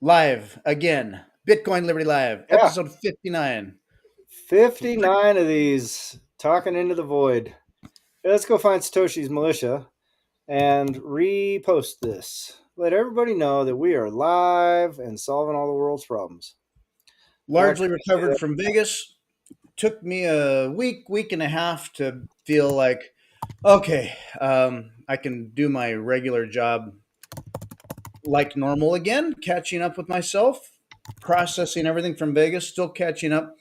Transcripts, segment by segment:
Live again. Bitcoin Liberty Live, Yeah, episode 59. 59 of these talking into the void. Hey, let's go find Satoshi's militia and repost this. Let everybody know that we are live and solving all the world's problems. In fact, Largely recovered from Vegas. Took me a week and a half to feel like, okay, I can do my regular job like normal again, catching up with myself, processing everything from Vegas, still catching up.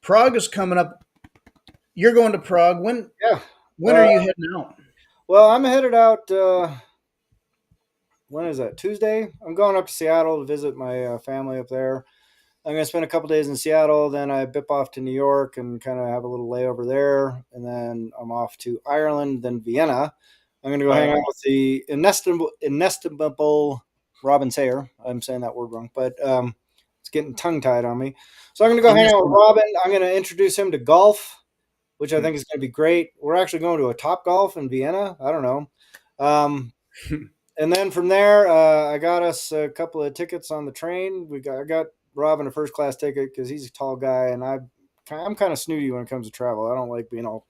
Prague is coming up. You're going to Prague. When yeah. when are you heading out? Well, I'm headed out. When is that? Tuesday. I'm going up to Seattle to visit my family up there. I'm going to spend a couple days in Seattle. Then I bip off to New York and kind of have a little layover there. And then I'm off to Ireland, then Vienna. I'm going to go hang out with the inestimable Robin Sayer. I'm saying that word wrong, but it's getting tongue tied on me. So I'm going to go hang out with Robin. I'm going to introduce him to golf, which I think is going to be great. We're actually going to a Top Golf in Vienna. I don't know. And then from there, I got us a couple of tickets on the train. I got Robin a first class ticket because he's a tall guy, and I'm kind of snooty when it comes to travel. I don't like being all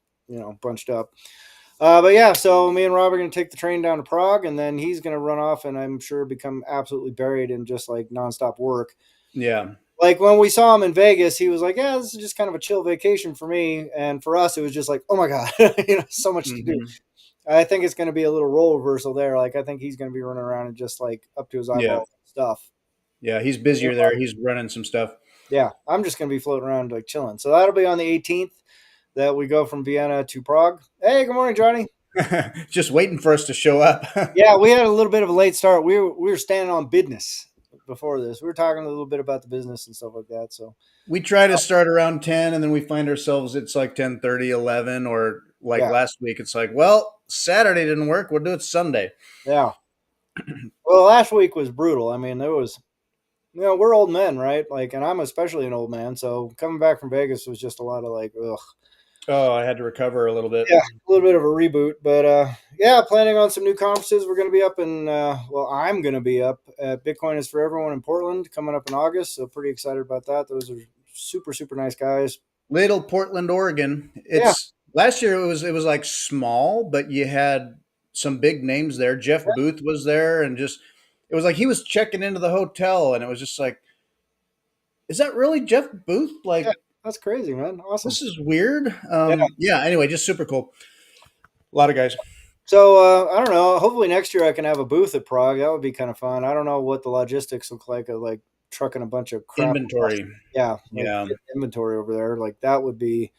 bunched up. But yeah, so me and Rob are going to take the train down to Prague, and then he's going to run off, and I'm sure become absolutely buried in just like nonstop work. Yeah. Like when we saw him in Vegas, he was like, "Yeah, this is just kind of a chill vacation for me," and for us, it was just like, "Oh my god, so much to do." I think it's going to be a little role reversal there. Like I think he's going to be running around and just like up to his Yeah. eyeballs stuff. Yeah. He's busier there. He's running some stuff. Yeah, I'm just going to be floating around like chilling. So that'll be on the 18th that we go from Vienna to Prague. Hey, good morning, Johnny. Just waiting for us to show up. Yeah, we had a little bit of a late start. We were standing on business before this. We were talking a little bit about the business and stuff like that. So We try to start around 10 and then we find ourselves it's like 10:30, 11, or like yeah, last week it's like, well, Saturday didn't work. We'll do it Sunday. yeah. Well, last week was brutal. I mean, there was we're old men, right? Like, and I'm especially an old man. So coming back from Vegas was just a lot of like, ugh. Oh, I had to recover a little bit. Yeah, a little bit of a reboot, but yeah, planning on some new conferences. We're going to be up in well, I'm going to be up at Bitcoin is for Everyone in Portland coming up in August, so pretty excited about that. Those are super nice guys. Little Portland, Oregon. Yeah, It's last year it was like small, but you had some big names there. Jeff Booth was there and just it was like he was checking into the hotel and it was just like, is that really Jeff Booth? yeah, Like that's crazy, man. Awesome. this is weird. Yeah. Yeah, anyway, just super cool. A lot of guys. So I don't know. Hopefully next year I can have a booth at Prague. That would be kind of fun. I don't know what the logistics look like of like trucking a bunch of crap. Inventory. Yeah, like Yeah. inventory over there. Like that would be.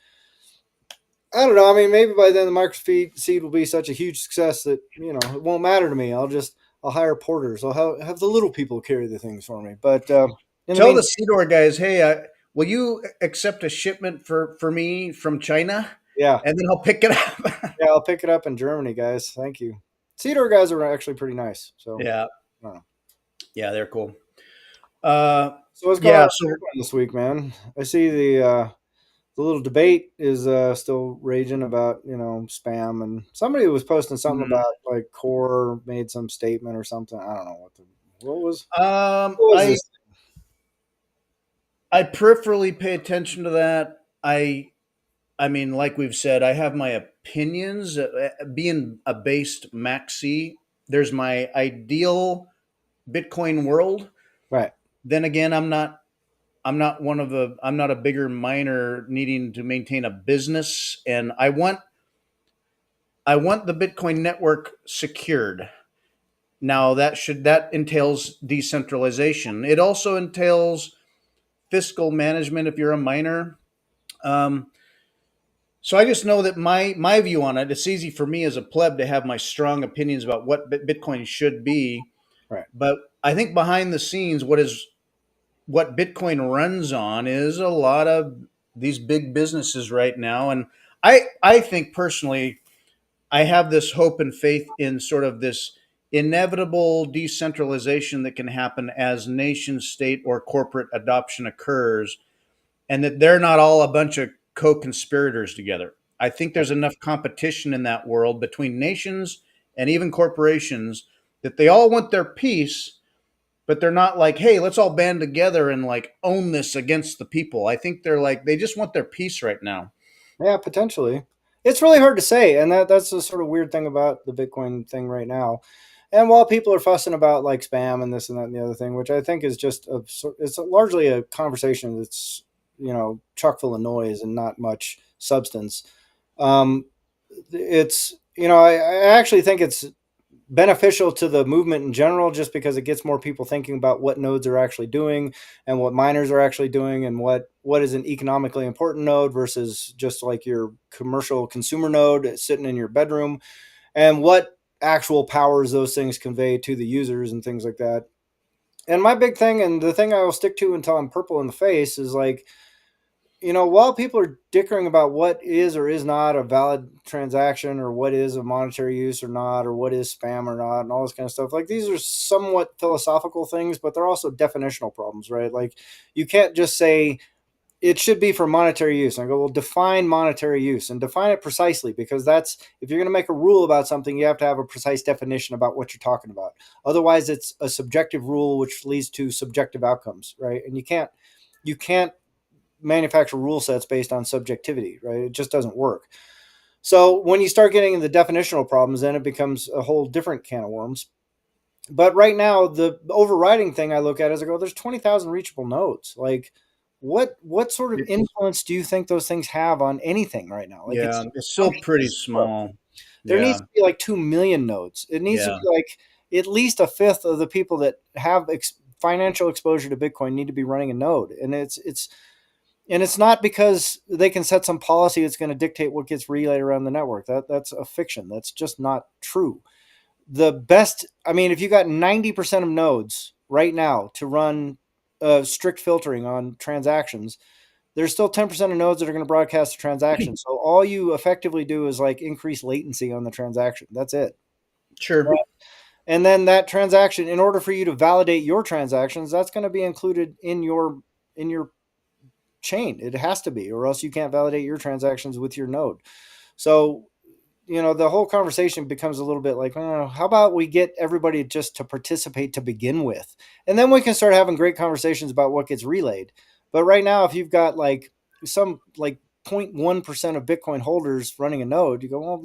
I don't know. I mean, maybe by then the MicroSeed will be such a huge success that it won't matter to me. I'll hire porters. I'll have the little people carry the things for me. But in the Tell the meantime, Seador guys, hey, will you accept a shipment for me from China? yeah, And then I'll pick it up. yeah, I'll pick it up in Germany, guys. Thank you. Cedar guys are actually pretty nice. So Yeah. I don't know. Yeah, they're cool. Uh, So what's going yeah, on so this week, man? I see the little debate is still raging about spam, and somebody was posting something mhm. about like Core made some statement or something. I don't know what um, what was I this? I peripherally pay attention to that. I mean, like we've said, I have my opinions. Being a based maxi, there's my ideal Bitcoin world. Right. Then again, I'm not one of the I'm not a bigger miner needing to maintain a business, and I want the Bitcoin network secured. Now that entails decentralization. It also entails fiscal management if you're a miner. Um, so I just know that my view on it, it's easy for me as a pleb to have my strong opinions about what Bitcoin should be, Right. but I think behind the scenes, what Bitcoin runs on is a lot of these big businesses right now, and I think personally I have this hope and faith in sort of this inevitable decentralization that can happen as nation state or corporate adoption occurs, and that they're not all a bunch of co-conspirators together. I think there's enough competition in that world between nations and even corporations that they all want their piece, but they're not like, hey, let's all band together and like own this against the people. I think they're like, they just want their peace right now. Yeah, potentially. It's really hard to say, and that's the sort of weird thing about the Bitcoin thing right now. And while people are fussing about like spam and this and that and the other thing, which I think is just it's largely a conversation that's chock full of noise and not much substance. Um, it's I actually think it's beneficial to the movement in general just because it gets more people thinking about what nodes are actually doing and what miners are actually doing and what is an economically important node versus just like your commercial consumer node sitting in your bedroom, and what actual powers those things convey to the users and things like that. And my big thing, and the thing I will stick to until I'm purple in the face, is like, while people are dickering about what is or is not a valid transaction or what is a monetary use or not, or what is spam or not, and all this kind of stuff, like these are somewhat philosophical things, but they're also definitional problems, right? Like you can't just say it should be for monetary use. And I go, well, define monetary use and define it precisely, because that's, if you're going to make a rule about something, you have to have a precise definition about what you're talking about. Otherwise, it's a subjective rule, which leads to subjective outcomes, right? And you can't manufacture rule sets based on subjectivity, right? It just doesn't work. So when you start getting into definitional problems, then it becomes a whole different can of worms. But right now, the overriding thing I look at is I go, there's 20,000 reachable nodes. Like, what sort of It's, influence do you think those things have on anything right now? Like, yeah, it's it's still pretty small. there needs Yeah. to be like 2 million nodes. It needs to Yeah. be like at least a fifth of the people that have financial exposure to Bitcoin need to be running a node, and it's not because they can set some policy that's going to dictate what gets relayed around the network. That's a fiction. That's just not true. The best, I mean, if you got 90% of nodes right now to run strict filtering on transactions, there's still 10% of nodes that are going to broadcast a transaction. So all you effectively do is like increase latency on the transaction. That's it. Sure. And then that transaction, in order for you to validate your transactions, that's going to be included in your chain. It has to be, or else you can't validate your transactions with your node. So, the whole conversation becomes a little bit like, oh, how about we get everybody just to participate to begin with? And then we can start having great conversations about what gets relayed. But right now, if you've got like some like 0.1% of Bitcoin holders running a node, you go, well,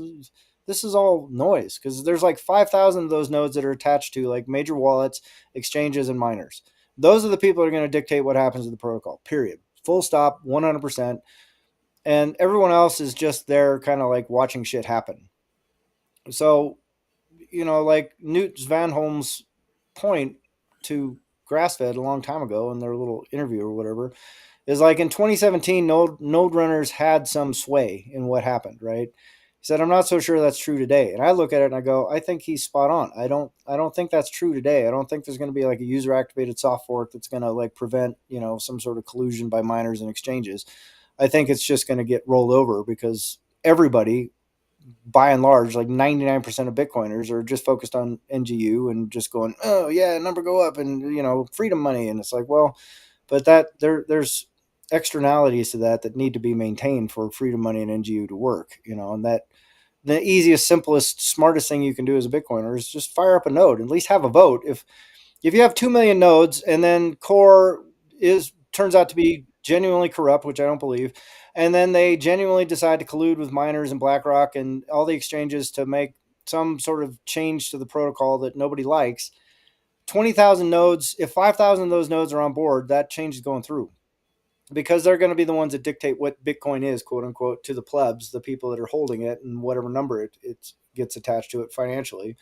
this is all noise, because there's like 5,000 of those nodes that are attached to like major wallets, exchanges, and miners. Those are the people that are going to dictate what happens to the protocol, period. Full stop, 100%. And everyone else is just there kind of like watching shit happen. So, like Newt Van Holm's point to Grassfed a long time ago in their little interview or whatever is like in 2017, node runners had some sway in what happened, right? He said, I'm not so sure that's true today. And I look at it and I go, I think he's spot on. I don't think that's true today. I don't think there's going to be like a user activated soft fork that's going to like prevent, some sort of collusion by miners and exchanges. I think it's just going to get rolled over because everybody, by and large, like 99% of Bitcoiners are just focused on NGU and just going, oh yeah, number go up and freedom money. And it's like, well, but there's externalities to that need to be maintained for freedom money and NGU to work, and that the easiest, simplest, smartest thing you can do as a Bitcoiner is just fire up a node, at least have a vote. If you have 2 million nodes and then core turns out to be genuinely corrupt, which I don't believe, and then they genuinely decide to collude with miners and BlackRock and all the exchanges to make some sort of change to the protocol that nobody likes, 20,000 nodes, if 5,000 of those nodes are on board, that change is going through, because they're going to be the ones that dictate what Bitcoin is, quote unquote, to the plebs, the people that are holding it, and whatever number it gets attached to it financially.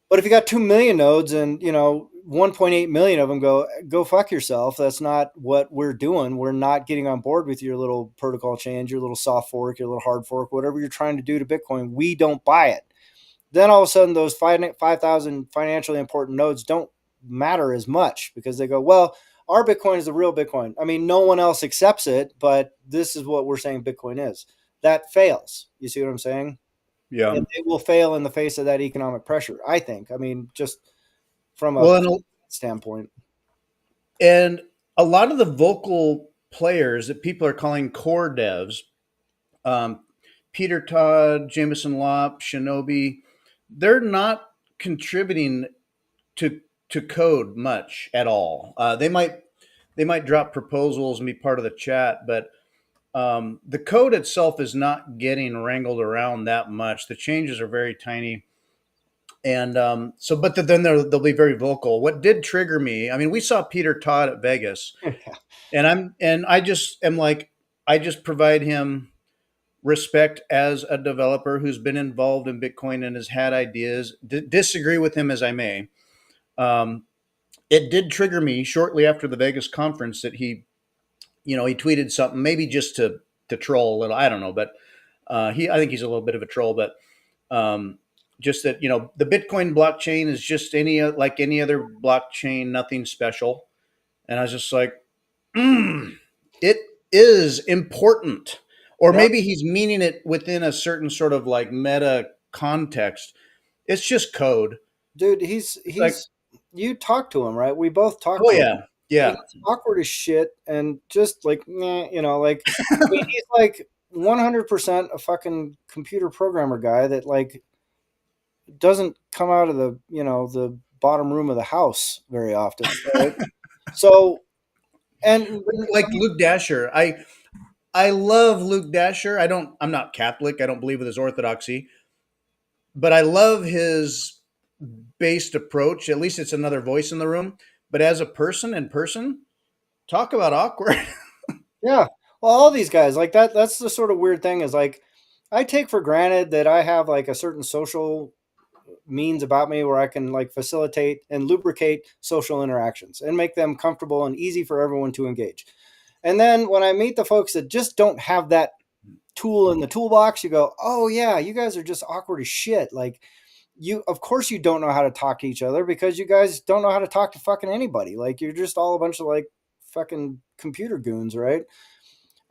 But if you got 2 million nodes and 1.8 million of them go fuck yourself, that's not what we're doing. We're not getting on board with your little protocol change, your little soft fork, your little hard fork, whatever you're trying to do to Bitcoin. We don't buy it. Then all of a sudden, those 5,000 financially important nodes don't matter as much, because they go, well, our Bitcoin is the real Bitcoin. I mean, no one else accepts it, but this is what we're saying Bitcoin is. That fails. You see what I'm saying? Yeah. And they will fail in the face of that economic pressure, I think. I mean, just from a Well, standpoint. and a lot of the vocal players that people are calling core devs, um, Peter Todd, Jameson Lopp, Shinobi, they're not contributing to to code much at all. They might drop proposals and be part of the chat, but the code itself is not getting wrangled around that much. The changes are very tiny, and but then they'll be very vocal. What did trigger me? I mean, we saw Peter Todd at Vegas, and I just am like, I just provide him respect as a developer who's been involved in Bitcoin and has had ideas. Disagree with him as I may. Um, it did trigger me shortly after the Vegas conference that he tweeted something, maybe just to troll a little. I don't know, but I think he's a little bit of a troll, but um, just that the Bitcoin blockchain is just like any other blockchain, nothing special. And I was just like, it is important. Or Yep. maybe he's meaning it within a certain sort of like meta context. It's just code. Dude, It's like, he's you talked to him, right? We both talked oh to him. yeah, And yeah. he's awkward as shit and just like, meh, like I mean, he's like 100% a fucking computer programmer guy that like doesn't come out of the bottom room of the house very often, right? So, and Like Luke Dasher. I love Luke Dasher. I'm not Catholic. I don't believe with his orthodoxy, but I love his based approach. At least it's another voice in the room. But as a person in person, talk about awkward. yeah, well, all these guys like that's the sort of weird thing is like I take for granted that I have like a certain social means about me where I can like facilitate and lubricate social interactions and make them comfortable and easy for everyone to engage. And then when I meet the folks that just don't have that tool in the toolbox, you go, "Oh yeah, you guys are just awkward as shit." Like of course you don't know how to talk to each other because you guys don't know how to talk to fucking anybody. Like you're just all a bunch of like fucking computer goons, right?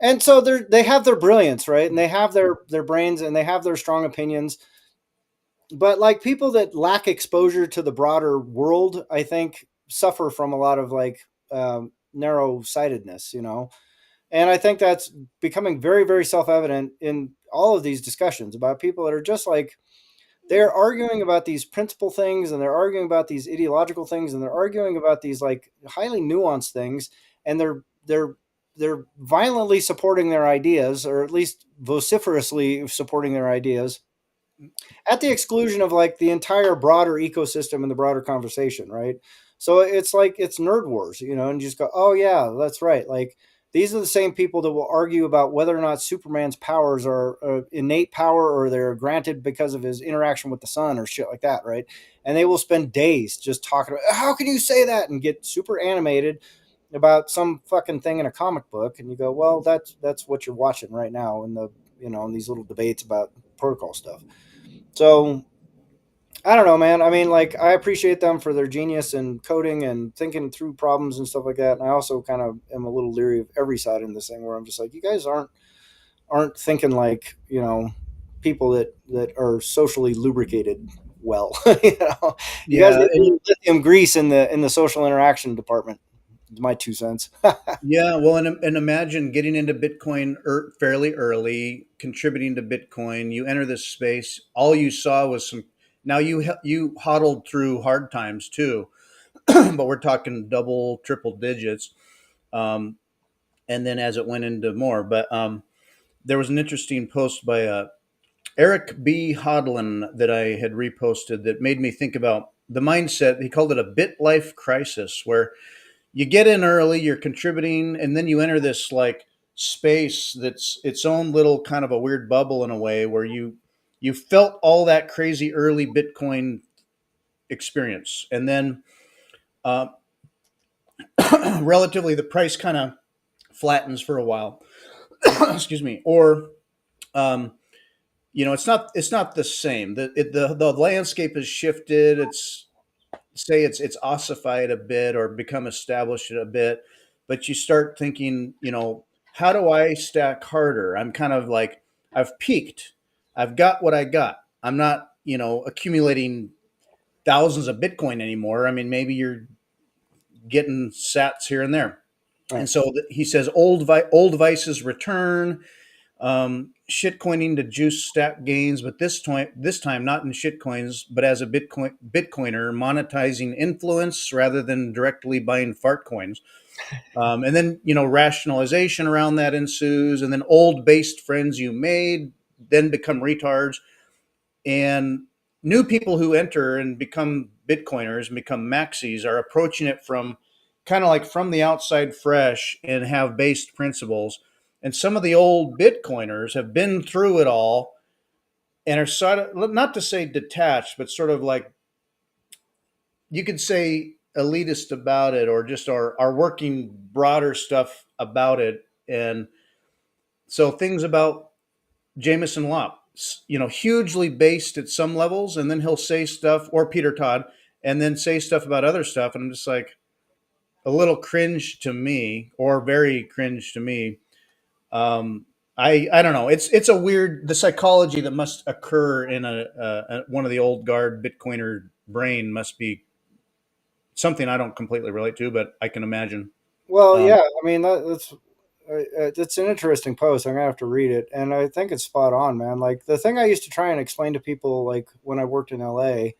And so they have their brilliance, right? And they have their brains and they have their strong opinions, but like people that lack exposure to the broader world, I think suffer from a lot of like narrow sightedness, and I think that's becoming very, very self evident in all of these discussions about people that are just like they're arguing about these principle things and they're arguing about these ideological things and they're arguing about these like highly nuanced things, and they're violently supporting their ideas, or at least vociferously supporting their ideas at the exclusion of like the entire broader ecosystem and the broader conversation, right? So it's like it's nerd wars, and you just go, oh yeah, that's right. Like these are the same people that will argue about whether or not Superman's powers are innate power or they're granted because of his interaction with the sun or shit like that, right? And they will spend days just talking about how can you say that and get super animated about some fucking thing in a comic book, and you go, well, that's what you're watching right now in the in these little debates about protocol stuff. So I don't know, man. I mean, like, I appreciate them for their genius in coding and thinking through problems and stuff like that. And I also kind of am a little leery of every side in this thing where I'm just like, you guys aren't thinking like people that are socially lubricated well. You guys Yeah, need and lithium grease in the social interaction department. My 2 cents. yeah, well, and imagine getting into Bitcoin fairly early, contributing to Bitcoin. You enter this space, all you saw was some. Now you hodled through hard times too, but we're talking double, triple digits. Um, and then as it went into more, but there was an interesting post by Eric B. Hodlin that I had reposted that made me think about the mindset. He called it a bit life crisis, where you get in early, you're contributing, and then you enter this like space that's its own little kind of a weird bubble in a way where you felt all that crazy early Bitcoin experience, and then uh, relatively the price kind of flattens for a while. Excuse me, or um, it's not the same. The landscape has shifted. It's ossified a bit or become established a bit, but you start thinking, how do I stack harder? I'm kind of like, I've peaked. I've got what I got. I'm not, accumulating thousands of Bitcoin anymore. I mean, maybe you're getting sats here and there. Right. And so he says old vices return. shitcoining to juice stack gains, but this time not in shitcoins, but as a Bitcoiner monetizing influence rather than directly buying fart coins. And then rationalization around that ensues, and then old based friends you made then become retards, and new people who enter and become Bitcoiners and become maxis are approaching it from kind of like from the outside fresh and have based principles. And some of the old Bitcoiners have been through it all and are sort of, not to say detached, but sort of like you could say elitist about it, or just are working broader stuff about it. And so things about Jameson Lop, hugely based at some levels, and then he'll say stuff, or Peter Todd, and then say stuff about other stuff, and I'm just like a little cringe to me, or very cringe to me. I don't know. It's a weird the psychology that must occur in one of the old guard Bitcoiner brain must be something I don't completely relate to, but I can imagine. Well, Um, yeah, I mean that's an interesting post. I'm gonna have to read it, and I think it's spot on, man. Like the thing I used to try and explain to people, like when I worked in LA,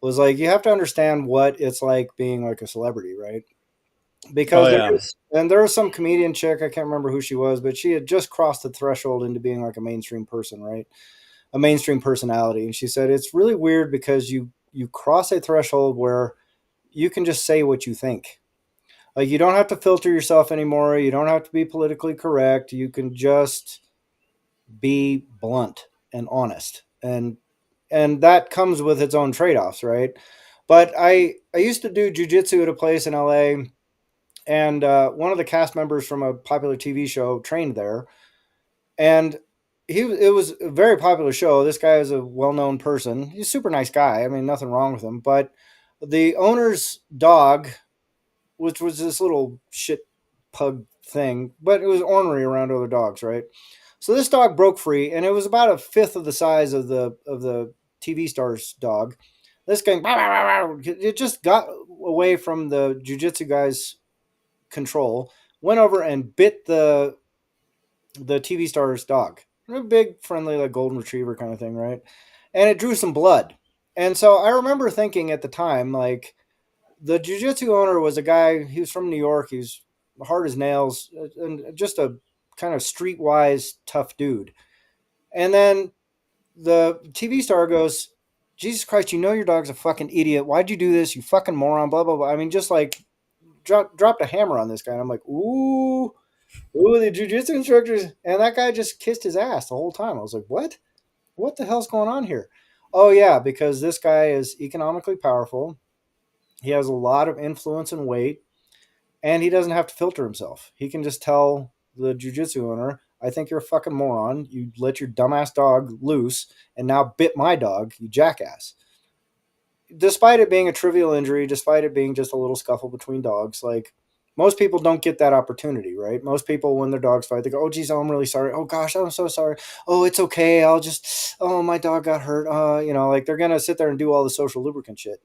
was like you have to understand what it's like being like a celebrity, right? oh Because yeah, there was some comedian chick, I can't remember who she was, but she had just crossed the threshold into being like a mainstream person, right? A mainstream personality, and she said it's really weird because you cross a threshold where you can just say what you think. Like you don't have to filter yourself anymore. You don't have to be politically correct. You can just be blunt and honest. And that comes with its own trade-offs, right? But I used to do jujitsu at a place in LA, and one of the cast members from a popular TV show trained there, and it was a very popular show. This guy is a well-known person. He's a super nice guy. I mean, nothing wrong with him, but the owner's dog, which was this little shit pug thing, but it was ornery around other dogs, right? So this dog broke free, and it was about a fifth of the size of the TV star's dog. This guy, it just got away from the jujitsu guy's control, went over and bit the TV star's dog. A big, friendly, like golden retriever kind of thing, right? And it drew some blood. And so I remember thinking at the time, like, the jiu-jitsu owner was a guy, he was from New York, he was hard as nails, and just a kind of streetwise tough dude. And then the TV star goes, Jesus Christ, you know your dog's a fucking idiot. Why'd you do this, you fucking moron, blah blah blah. I mean, just like dropped a hammer on this guy. And I'm like, ooh, the jiu-jitsu instructors. And that guy just kissed his ass the whole time. I was like, what the hell's going on here? Oh yeah, because this guy is economically powerful, he has a lot of influence and weight, and he doesn't have to filter himself. He can just tell the jujitsu owner, I think you're a fucking moron. You let your dumbass dog loose and now bit my dog, you jackass. Despite it being a trivial injury, despite it being just a little scuffle between dogs, like most people don't get that opportunity, right? Most people, when their dogs fight, they go, oh, geez, oh, I'm really sorry. Oh, gosh, I'm so sorry. Oh, it's okay. I'll just, oh, my dog got hurt. Like they're going to sit there and do all the social lubricant shit.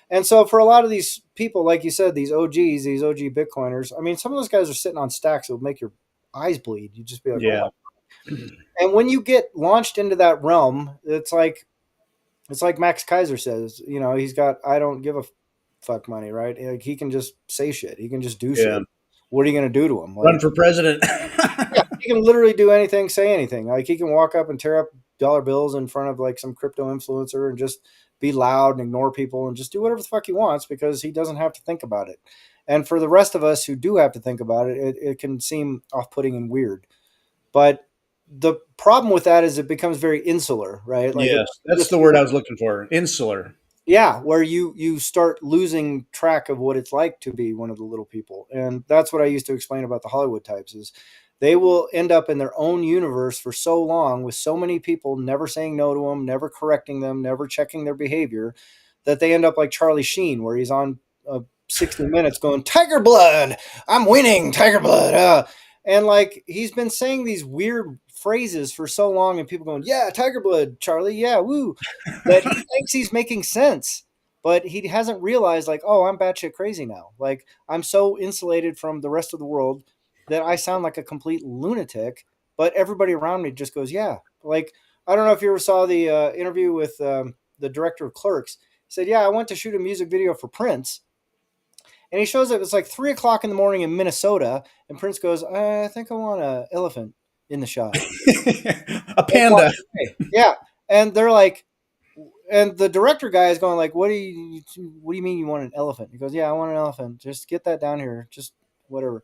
And so for a lot of these people, like you said, these OGs, these OG Bitcoiners, I mean, some of those guys are sitting on stacks that would make your eyes bleed. You just be like, oh my. yeah, And when you get launched into that realm, it's like Max Kaiser says, he's got I don't give a fuck money, right? Like he can just say shit. He can just do yeah. shit. What are you going to do to him? Run Like, for president. yeah, he can literally do anything, say anything. Like he can walk up and tear up dollar bills in front of like some crypto influencer and just be loud and ignore people and just do whatever the fuck he wants because he doesn't have to think about it. And for the rest of us who do have to think about it, it can seem off-putting and weird. But the problem with that is it becomes very insular, right? Like Yes, that's just the word I was looking for. Insular. yeah, where you start losing track of what it's like to be one of the little people. And that's what I used to explain about the Hollywood types is they will end up in their own universe for so long with so many people never saying no to them, never correcting them, never checking their behavior, that they end up like Charlie Sheen, where he's on 60 Minutes going, Tiger Blood, I'm winning, Tiger Blood. And like he's been saying these weird phrases for so long, and people going, yeah, Tiger Blood, Charlie, yeah, woo, that he thinks he's making sense. But he hasn't realized, like, oh, I'm batshit crazy now. Like, I'm so insulated from the rest of the world that I sound like a complete lunatic but everybody around me just goes, yeah. Like, I don't know if you ever saw the interview with the director of Clerks. He said, yeah, I went to shoot a music video for Prince. And he shows up, it's like 3 o'clock in the morning in Minnesota. And Prince goes, I think I want an elephant in the shot. A Like, walk panda. away. Yeah. And they're like, and the director guy is going like, what do you mean you want an elephant? He goes, yeah, I want an elephant. Just get that down here. Just whatever.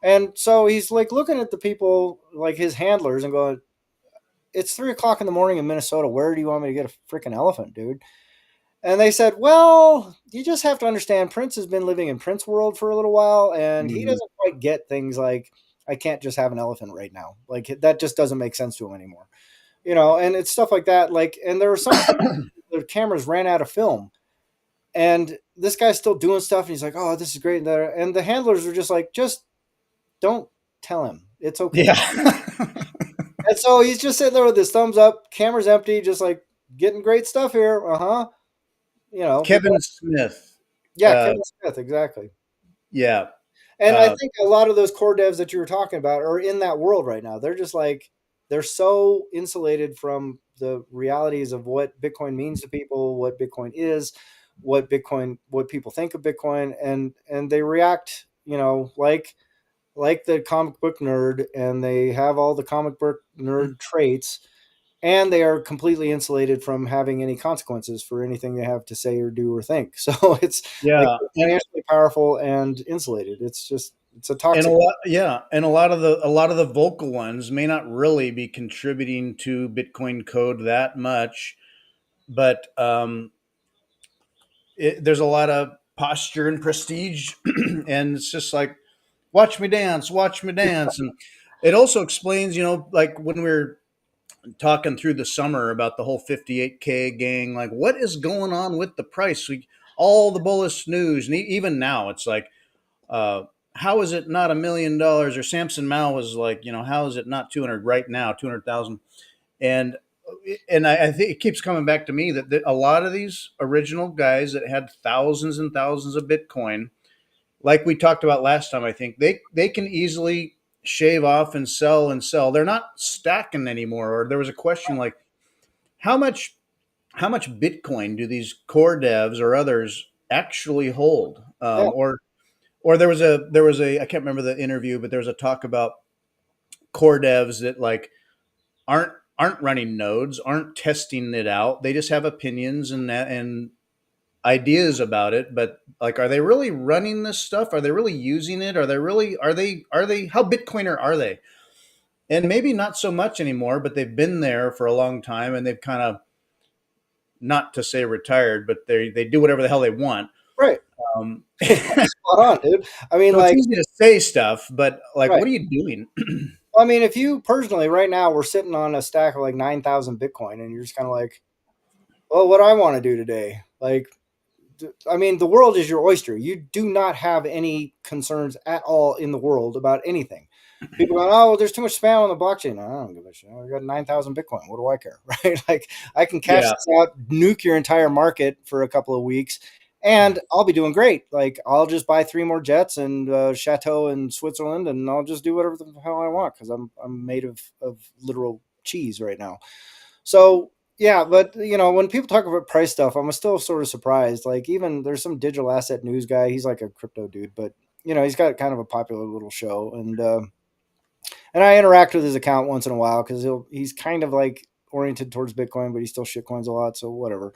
And so he's like looking at the people, like his handlers, and going, it's 3 o'clock in the morning in Minnesota. Where do you want me to get a freaking elephant, dude? And they said, well, you just have to understand Prince has been living in Prince world for a little while, and he Mhm. doesn't quite get things like, I can't just have an elephant right now. Like, that just doesn't make sense to him anymore. And it's stuff like that. Like, and there were some points the cameras ran out of film, and this guy's still doing stuff, and he's like, oh, this is great. And the handlers were just like, just don't tell him. It's okay. Yeah. And so he's just sitting there with his thumbs up, camera's empty, just like getting great stuff here. Kevin Because Smith. yeah, Uh, Kevin Smith, exactly. yeah. And I Uh, think a lot of those core devs that you were talking about are in that world right now. They're just like, they're so insulated from the realities of what Bitcoin means to people, what Bitcoin is, what people think of Bitcoin, and they react, like the comic book nerd, and they have all the comic book nerd traits, and they are completely insulated from having any consequences for anything they have to say or do or think. So it's like yeah. financially powerful and insulated. It's a And a toxic. lot, yeah, and a lot of the vocal ones may not really be contributing to Bitcoin code that much, but there's a lot of posture and prestige, and it's just like, watch me dance, and it also explains, like when we were talking through the summer about the whole 58K gang, like what is going on with the price? All the bullish news, and even now, it's like, uh, how is it not $1 million? Or Samson Mao was like, how is it not 200 right now, 200,000? And I think it keeps coming back to me that a lot of these original guys that had thousands and thousands of Bitcoin, like we talked about last time, I think they can easily shave off and sell and sell. They're not stacking anymore. Or there was a question like, how much how much Bitcoin do these core devs or others actually hold? Yeah, Or there was a I can't remember the interview, but there was a talk about core devs that like aren't running nodes, aren't testing it out. They just have opinions and ideas about it, but like, are they really running this stuff? Are they really using it? Are they how Bitcoiner are they? And maybe not so much anymore, but they've been there for a long time, and they've kind of, not to say retired, but they do whatever the hell they want. right. So Spot on, dude. I mean, it's like, easy to say stuff, but like, right. what are you doing? Well, I mean, if you personally, right now, we're sitting on a stack of like 9,000 Bitcoin, and you're just kind of like, well, what do I want to do today? Like, I mean, the world is your oyster. You do not have any concerns at all in the world about anything. People going, oh, well, there's too much spam on the blockchain. I don't give a shit. I got 9,000 Bitcoin. What do I care? Right? Like, I can cash Yeah, this out, nuke your entire market for a couple of weeks, and I'll be doing great. Like, I'll just buy 3 more jets and chateau in Switzerland, and I'll just do whatever the hell I want because I'm made of literal cheese right now. So yeah, but when people talk about price stuff, I'm still sort of surprised. Like, even there's some digital asset news guy. He's like a crypto dude, but he's got kind of a popular little show, and I interact with his account once in a while because he's kind of like oriented towards Bitcoin, but he still shitcoins a lot. So whatever.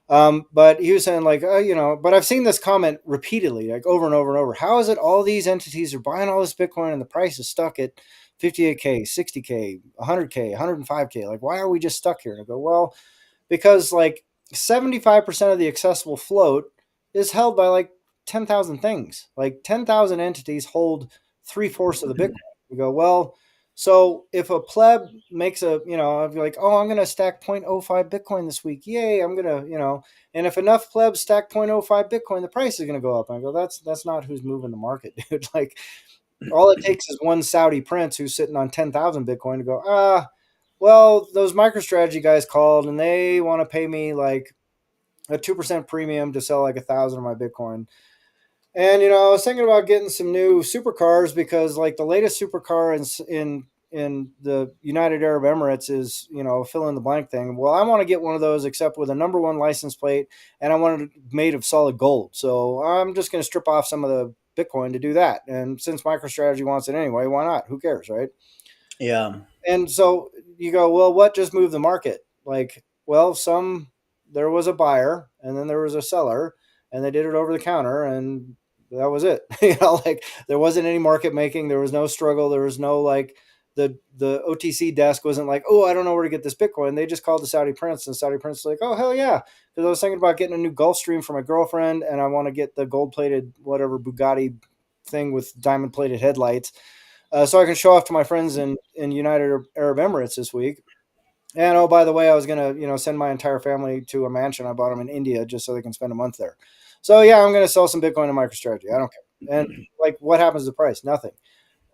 But he was saying like, but I've seen this comment repeatedly, like over and over and over. How is it all these entities are buying all this Bitcoin and the price is stuck at 58K, 60K, 100K, 105K? Like, why are we just stuck here? And I go, well, because like 75% of the accessible float is held by like 10,000 things. Like 10,000 entities hold 3/4 of the Bitcoin. We go, well, so if a pleb makes I'd be like, oh, I'm going to stack zero point zero 0.05 Bitcoin this week. Yay. I'm going to, and if enough plebs stack zero point zero 0.05 Bitcoin, the price is going to go up. And I go, that's not who's moving the market, dude. Like, all it takes is one Saudi prince who's sitting on 10,000 Bitcoin to go, well, those MicroStrategy guys called and they want to pay me like a 2% premium to sell like 1,000 of my Bitcoin. And I was thinking about getting some new supercars because like the latest supercar in in the United Arab Emirates is, fill in the blank thing. Well, I want to get one of those, except with a number one license plate, and I want it made of solid gold. So I'm just going to strip off some of the Bitcoin to do that. And since MicroStrategy wants it anyway, why not? Who cares, right? Yeah. And so you go, well, what just moved the market? Like, well, there was a buyer and then there was a seller, and they did it over the counter, and that was it. Like there wasn't any market making, there was no struggle, there was no like the OTC desk wasn't like, oh, I don't know where to get this Bitcoin. They just called the Saudi Prince, and Saudi Prince was like, oh hell yeah, because I was thinking about getting a new Gulfstream for my girlfriend, and I want to get the gold plated whatever Bugatti thing with diamond plated headlights, so I can show off to my friends in United Arab Emirates this week. And oh, by the way, I was gonna send my entire family to a mansion I bought them in India just so they can spend a month there. So yeah, I'm gonna sell some Bitcoin to MicroStrategy. I don't care. And like, what happens to the price? Nothing.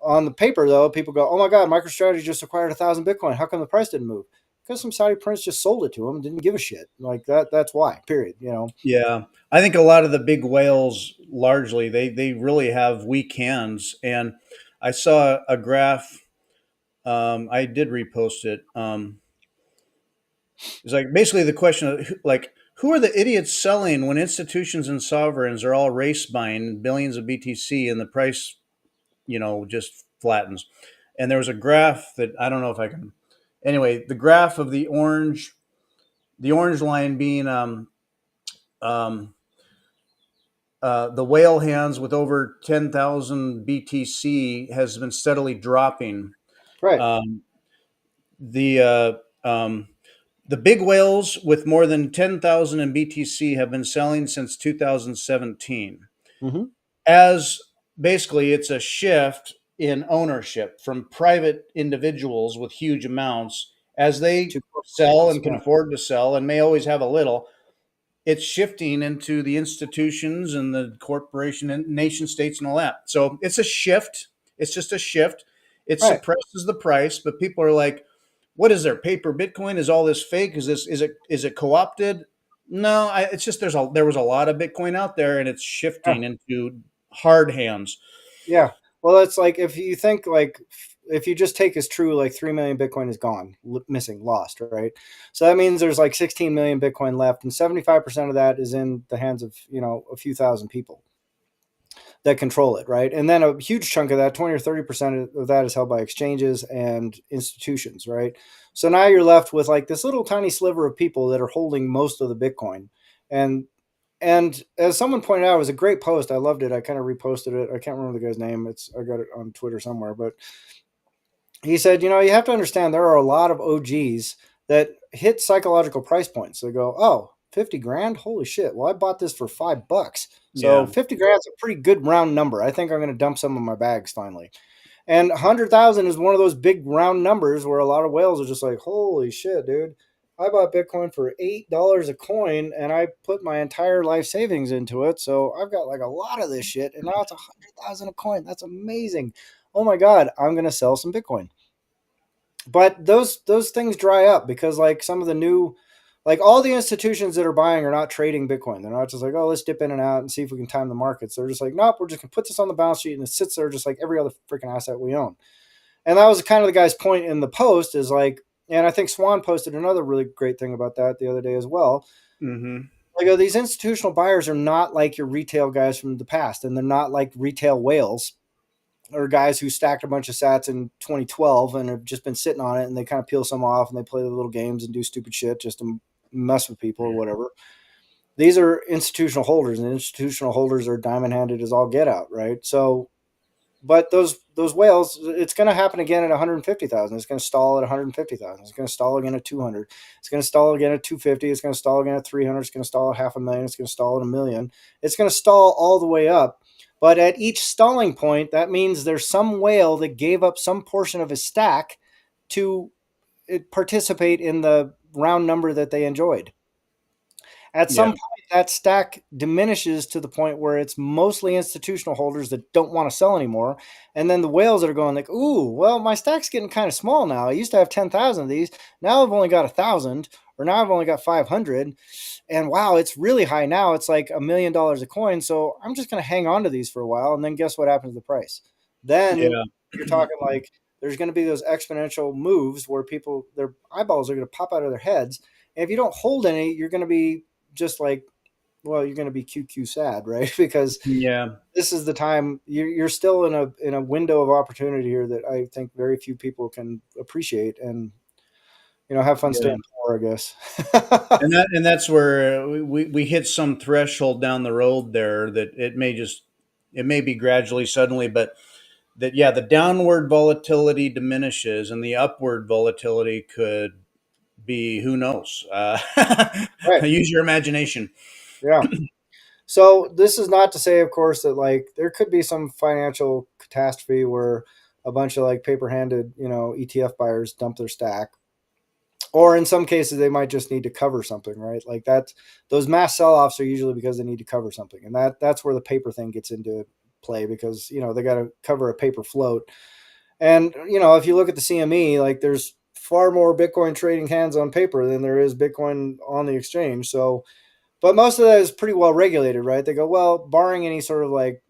On the paper, though, people go, "Oh my God, MicroStrategy just acquired 1,000 Bitcoin. How come the price didn't move?" Because some Saudi prince just sold it to them, didn't give a shit. Like that. That's why. Period. Yeah. I think a lot of the big whales, largely, they really have weak hands. And I saw a graph. I did repost it. It's like basically the question of like, who are the idiots selling when institutions and sovereigns are all race buying billions of BTC and the price, just flattens. And there was a graph that I don't know if I can. Anyway, the graph of the orange line being um, the whale hands with over 10,000 BTC has been steadily dropping. Right. Um, the the big whales with more than 10,000 in BTC have been selling since 2017. Mm-hmm. As basically it's a shift in ownership from private individuals with huge amounts as they To sell corporations. and can Yeah. afford to sell and may always have a little. It's shifting into the institutions and the corporation and nation states and all that. So it's a shift. It's just a shift. It Right. suppresses the price, but people are like, "What is there? Paper Bitcoin? Is all this fake? Is it co-opted?" No, it's just there was a lot of Bitcoin out there, and it's Yeah. shifting into hard hands. Yeah. Well, it's like if you think like if you just take as true like 3 million Bitcoin is gone, missing, lost, right? So that means there's like 16 million Bitcoin left, and 75% of that is in the hands of a few thousand people that control it, right? And then a huge chunk of that, 20 or 30% of that, is held by exchanges and institutions, right? So now you're left with like this little tiny sliver of people that are holding most of the Bitcoin, and and as someone pointed out, it was a great post. I loved it. I kind of reposted it. I can't remember the guy's name. I got it on Twitter somewhere, but he said, you have to understand there are a lot of OGs that hit psychological price points. They go, oh, 50 grand? Holy shit. Well, I bought this for $5. So Yeah, 50 grand is a pretty good round number. I think I'm going to dump some of my bags finally. And 100,000 is one of those big round numbers where a lot of whales are just like, holy shit, dude. I bought Bitcoin for $8 a coin and I put my entire life savings into it. So I've got like a lot of this shit and now it's 100,000 a coin. That's amazing. Oh my God, I'm going to sell some Bitcoin. But those things dry up because like some of the new, like all the institutions that are buying are not trading Bitcoin. They're not just like, oh, let's dip in and out and see if we can time the markets. They're just like, nope, we're just gonna put this on the balance sheet and it sits there just like every other freaking asset we own. And that was kind of the guy's point in the post is like, and I think Swan posted another really great thing about that the other day as well. hmm Like, oh, these institutional buyers are not like your retail guys from the past, and they're not like retail whales or guys who stacked a bunch of sats in 2012 and have just been sitting on it and they kind of peel some off and they play the little games and do stupid shit just to mess with people or whatever. These are institutional holders, and institutional holders are diamond handed as all get out, right? So, but those whales, it's going to happen again at 150,000. It's going to stall at 150,000. It's going to stall again at 200. It's going to stall again at 250. It's going to stall again at 300. It's going to stall at 500,000. It's going to stall at 1,000,000. It's going to stall all the way up. But at each stalling point, that means there's some whale that gave up some portion of his stack to participate in the round number that they enjoyed. At yeah, some point, that stack diminishes to the point where it's mostly institutional holders that don't want to sell anymore. And then the whales that are going like, ooh, well, my stack's getting kind of small now. I used to have 10,000 of these. Now I've only got 1,000, or now I've only got 500. And wow, it's really high now. It's like $1,000,000 a coin. So I'm just going to hang on to these for a while. And then guess what happens to the price? Then yeah, you're talking like there's going to be those exponential moves where people, their eyeballs are going to pop out of their heads. And if you don't hold any, you're going to be just like, well, you're going to be QQ sad, right? Because Yeah. this is the time you're still in a window of opportunity here that I think very few people can appreciate, and have fun Yeah. staying poor, I guess. And that's where we hit some threshold down the road there that it may be gradually, suddenly, but that, yeah, the downward volatility diminishes and the upward volatility could be, who knows. Right. Use your imagination. Yeah. So this is not to say, of course, that like there could be some financial catastrophe where a bunch of like paper-handed, ETF buyers dump their stack, or in some cases they might just need to cover something, right? Like that's those mass sell-offs are usually because they need to cover something, and that's where the paper thing gets into play, because they got to cover a paper float. And if you look at the CME, like there's far more Bitcoin trading hands on paper than there is Bitcoin on the exchange. So, but most of that is pretty well regulated, right? They go, well, barring any sort of like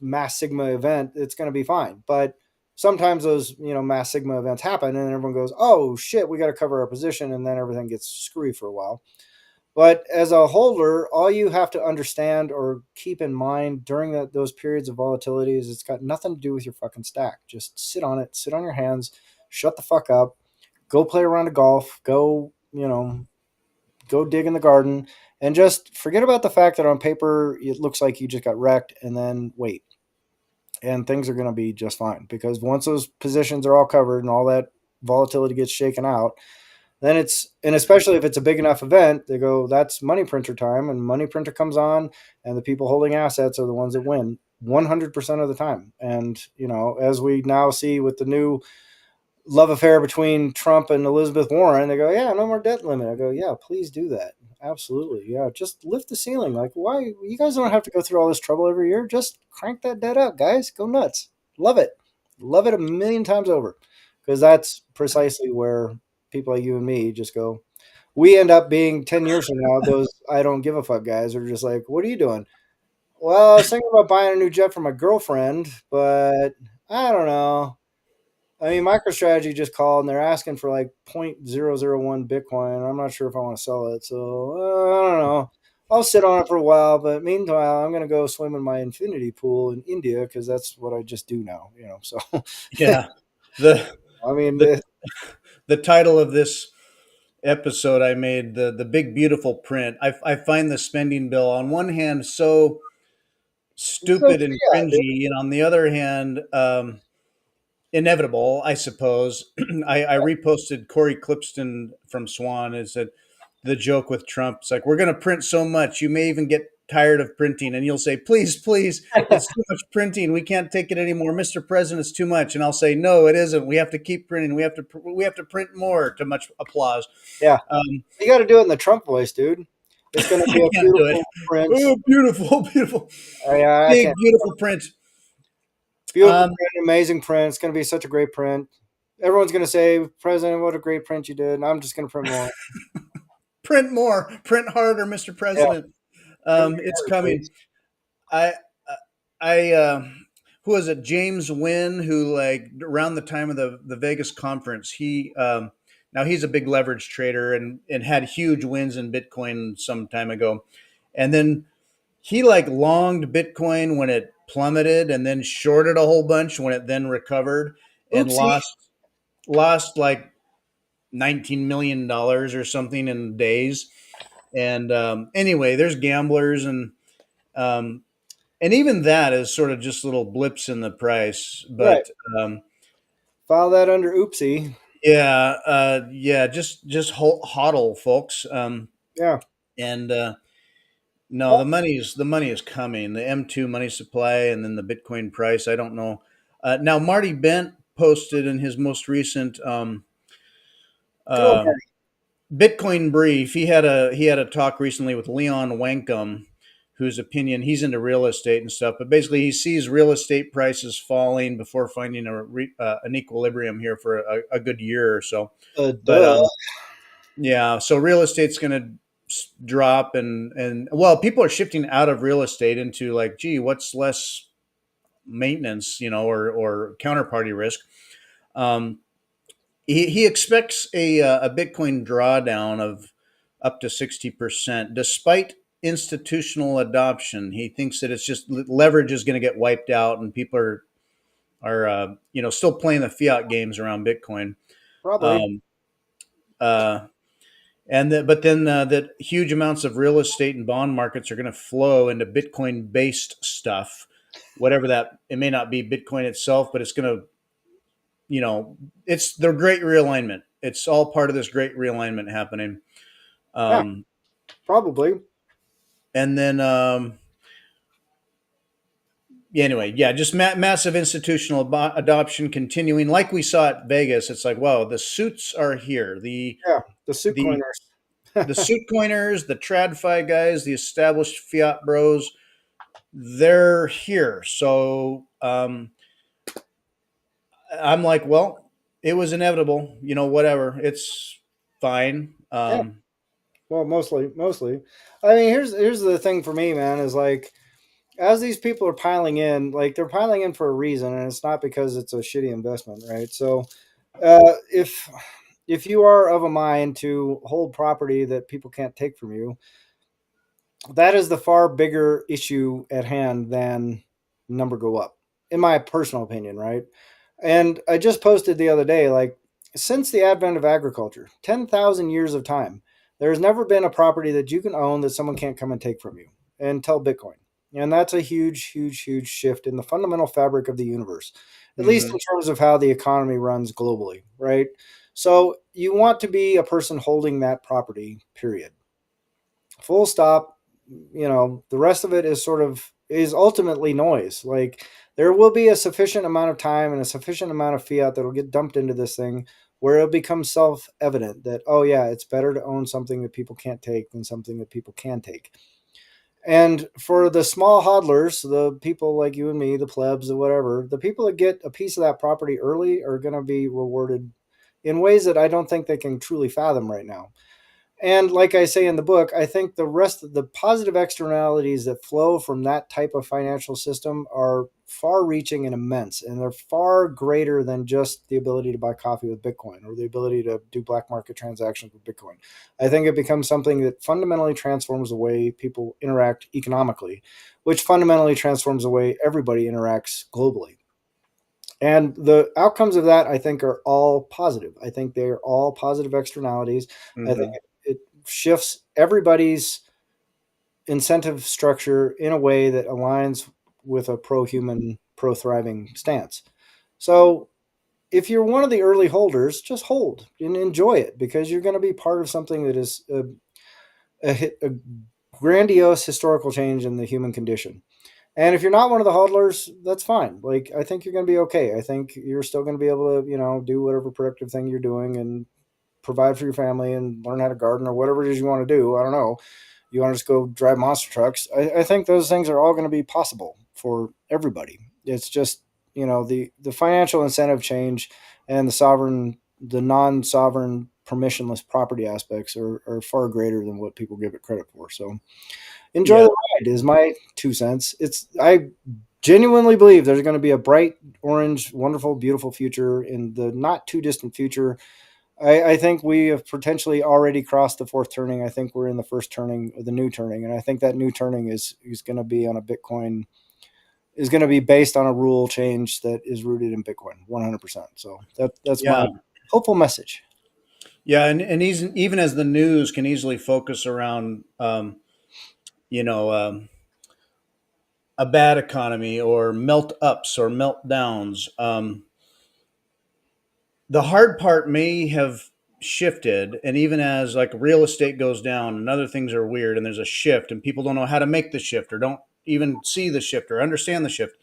mass sigma event, it's going to be fine. But sometimes those mass sigma events happen, and then everyone goes, oh shit, we got to cover our position, and then everything gets screwy for a while. But as a holder, all you have to understand or keep in mind during those periods of volatility is it's got nothing to do with your fucking stack. Just sit on it, sit on your hands, shut the fuck up, go play around of golf, go dig in the garden, and just forget about the fact that on paper it looks like you just got wrecked, and then wait. And things are going to be just fine, because once those positions are all covered and all that volatility gets shaken out, then and especially if it's a big enough event, they go, that's money printer time, and money printer comes on, and the people holding assets are the ones that win 100% of the time. And, as we now see with the new love affair between Trump and Elizabeth Warren, they go, yeah, no more debt limit. I go, yeah, please do that. Absolutely. Yeah. Just lift the ceiling. Like, why? You guys don't have to go through all this trouble every year. Just crank that debt up, guys. Go nuts. Love it. Love it a million times over. Because that's precisely where people like you and me just go. We end up being 10 years from now, those I don't give a fuck guys are just like, what are you doing? Well, I was thinking about buying a new jet for my girlfriend, but I don't know. I mean, MicroStrategy just called and they're asking for like 0.001 Bitcoin. I'm not sure if I want to sell it. So I don't know. I'll sit on it for a while. But meanwhile, I'm going to go swim in my infinity pool in India, because that's what I just do now. So, Yeah. The, I mean, the, the title of this episode I made, the big beautiful print. I find the spending bill on one hand so it's so stupid and fiat, dude. cringy, and on the other hand, inevitable, I suppose. I reposted Corey Clipston from Swan and said the joke with Trump. It's like, we're going to print so much, you may even get tired of printing, and you'll say, please, please, it's too much printing. We can't take it anymore, Mr. President. It's too much. And I'll say, no, it isn't. We have to keep printing. We have to print more. To much applause. Yeah. Um, You got to do it in the Trump voice, dude. It's going to I be a can't do it. beautiful print. Oh, beautiful, beautiful, I big, can't. beautiful print. Beautiful Um, print, amazing print. It's going to be such a great print. Everyone's going to say, President, what a great print you did. And I'm just going to print more. Print more, print harder, Mr. Yeah. President. Print It's harder, coming. please. I, I, who was it? James Wynn, who, like, around the time of the Vegas conference, now he's a big leverage trader and had huge wins in Bitcoin some time ago, and then he like longed Bitcoin when it plummeted, and then shorted a whole bunch when it then recovered, and Oopsie. lost like $19 million or something in days. And anyway, there's gamblers, um, and even that is sort of just little blips in the price. Right. But File that under oopsie. yeah, yeah, just hodl, folks. Yeah. And no, Well, the money is coming. The M2 money supply, and then the Bitcoin price. I don't know. Now Marty Bent posted in his most recent good old uh, Marty. Bitcoin brief. He had a talk recently with Leon Wankum, whose opinion, he's into real estate and stuff, but basically he sees real estate prices falling before finding an equilibrium here for a good year or so. But Duh. yeah, so real estate's going to drop, and well, people are shifting out of real estate into, like, gee, what's less maintenance, or counterparty risk. Um, he expects a Bitcoin drawdown of up to 60%, despite institutional adoption. He thinks that it's just leverage is going to get wiped out, and people are still playing the fiat games around Bitcoin. Probably. Um, uh, but then that huge amounts of real estate and bond markets are going to flow into Bitcoin based stuff, whatever that it may not be Bitcoin itself, but it's going to, it's the great realignment. It's all part of this great realignment happening. Yeah, Um, probably. and then, anyway, yeah, just massive institutional adoption continuing, like we saw at Vegas. It's like, wow, the suits are here. Yeah, the suit The coiners. the suit coiners, the TradFi guys, the established fiat bros, they're here. So I'm like, well, it was inevitable. Whatever. It's fine. Yeah. Well, mostly. I mean, here's the thing for me, man, is like as these people are piling in, like they're piling in for a reason, and it's not because it's a shitty investment, right? So, if you are of a mind to hold property that people can't take from you, that is the far bigger issue at hand than number go up, in my personal opinion, right? And I just posted the other day, like, since the advent of agriculture, 10,000 years of time, there's never been a property that you can own that someone can't come and take from you until Bitcoin. And that's a huge shift in the fundamental fabric of the universe, at least Mm-hmm. in terms of how the economy runs globally, right? So you want to be a person holding that property, period. Full stop. The rest of it is ultimately noise. Like there will be a sufficient amount of time and a sufficient amount of fiat that'll get dumped into this thing where it'll become self-evident that, oh yeah, it's better to own something that people can't take than something that people can take. And for the small hodlers, the people like you and me, the plebs or whatever, the people that get a piece of that property early are going to be rewarded in ways that I don't think they can truly fathom right now. And like I say in the book, I think the rest of the positive externalities that flow from that type of financial system are far reaching and immense. And they're far greater than just the ability to buy coffee with Bitcoin or the ability to do black market transactions with Bitcoin. I think it becomes something that fundamentally transforms the way people interact economically, which fundamentally transforms the way everybody interacts globally. And the outcomes of that, I think, are all positive. I think they are all positive externalities. I think Mm-hmm. it shifts everybody's incentive structure in a way that aligns with a pro human, pro thriving stance. So if you're one of the early holders, just hold and enjoy it because you're going to be part of something that is a grandiose historical change in the human condition. And if you're not one of the hodlers, that's fine. Like I think you're going to be okay. I think you're still going to be able to, do whatever productive thing you're doing and provide for your family and learn how to garden or whatever it is you want to do. I don't know. You want to just go drive monster trucks. I think those things are all going to be possible for everybody. It's just, the financial incentive change and the non-sovereign permissionless property aspects are far greater than what people give it credit for. So enjoy Yeah. the ride is my 2 cents. I genuinely believe there's going to be a bright orange, wonderful, beautiful future in the not too distant future. I think we have potentially already crossed the fourth turning. I think we're in the first turning, the new turning, and I think that new turning is going to be on a Bitcoin is going to be based on a rule change that is rooted in Bitcoin, 100%. So that's my Yeah. hopeful message. Yeah. And even as the news can easily focus around, you know, um, a bad economy or melt ups or meltdowns. The hard part may have shifted, and even as like real estate goes down and other things are weird and there's a shift and people don't know how to make the shift or don't even see the shift or understand the shift,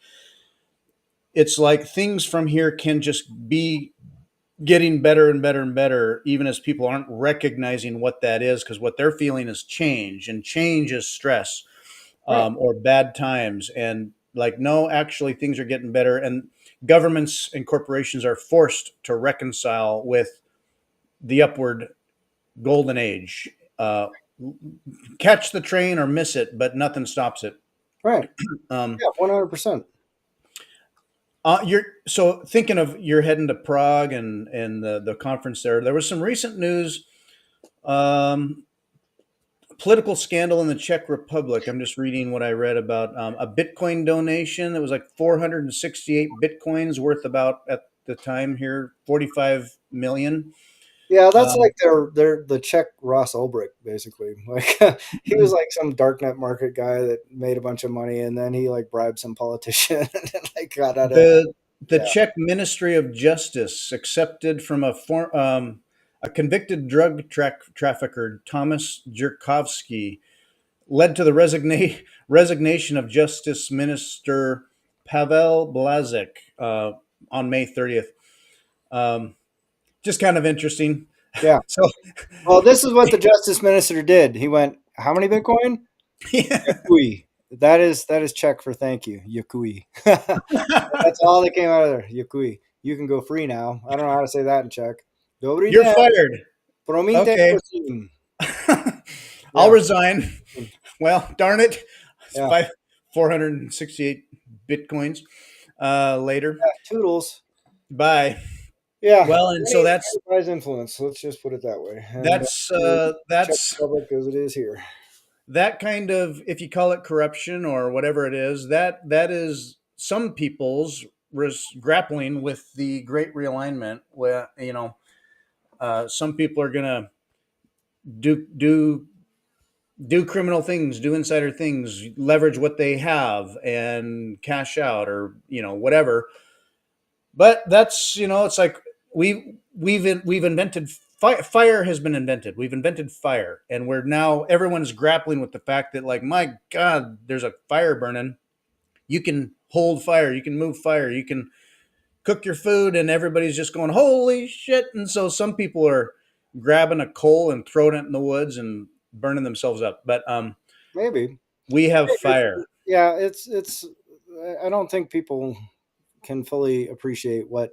it's like things from here can just be getting better and better and better, even as people aren't recognizing what that is, because what they're feeling is change, and change is stress, Right, or bad times. And like, no, actually, things are getting better, and governments and corporations are forced to reconcile with the upward golden age. Catch the train or miss it, but nothing stops it. right, Um, yeah, 100%. You're so thinking of you're heading to Prague and the conference there. There was some recent news, um, political scandal in the Czech Republic. I'm just reading what I read about a Bitcoin donation that was like 468 Bitcoins worth about at the time here 45 million. Yeah, that's Um, like they're the Czech Ross Ulbricht, basically. Like he was like some darknet market guy that made a bunch of money, and then he like bribed some politician and like got out of the yeah. Czech Ministry of Justice accepted from a convicted drug trafficker, Thomas Jerkovsky, led to the resignation of Justice Minister Pavel Blazek on May 30th. Um, just kind of interesting. Yeah. So, Well, this is what the justice minister did. He went, "How many Bitcoin? yeah. Yakui." That is Czech for thank you. Yakui. That's all that came out of there. Yakui. You can go free now. I don't know how to say that in Czech. Dobrý You're den. fired. Promiňte, Okay. prosím. I'll Yeah. resign. Well, darn it. Yeah. Five, 468 Bitcoins later. Toodles. Bye. Yeah. Well, and so Any enterprise influence. Let's just put it that way. And Czech that's Republic as it is here. that kind of, if you call it corruption or whatever it is, that is some people's grappling with the great realignment. Where some people are gonna do do do criminal things, do insider things, leverage what they have, and cash out, or whatever. But that's it's like we've invented fire has been invented. We've invented fire, and we're now everyone's grappling with the fact that, like, my God, there's a fire burning. You can hold fire, you can move fire, you can cook your food, and everybody's just going, holy shit. And so some people are grabbing a coal and throwing it in the woods and burning themselves up. But Maybe. we have fire. Yeah, it's I don't think people can fully appreciate what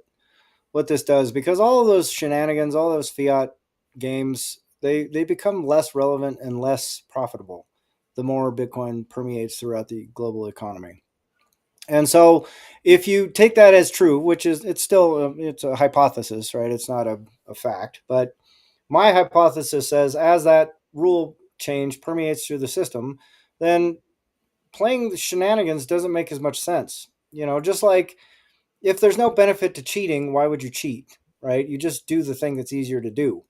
this does, because all of those shenanigans, all those fiat games, they become less relevant and less profitable the more Bitcoin permeates throughout the global economy. And so, if you take that as true, which is it's still it's a hypothesis, right? It's not a fact, but my hypothesis says as that rule change permeates through the system, then playing the shenanigans doesn't make as much sense. Just like if there's no benefit to cheating, why would you cheat? Right? You just do the thing that's easier to do.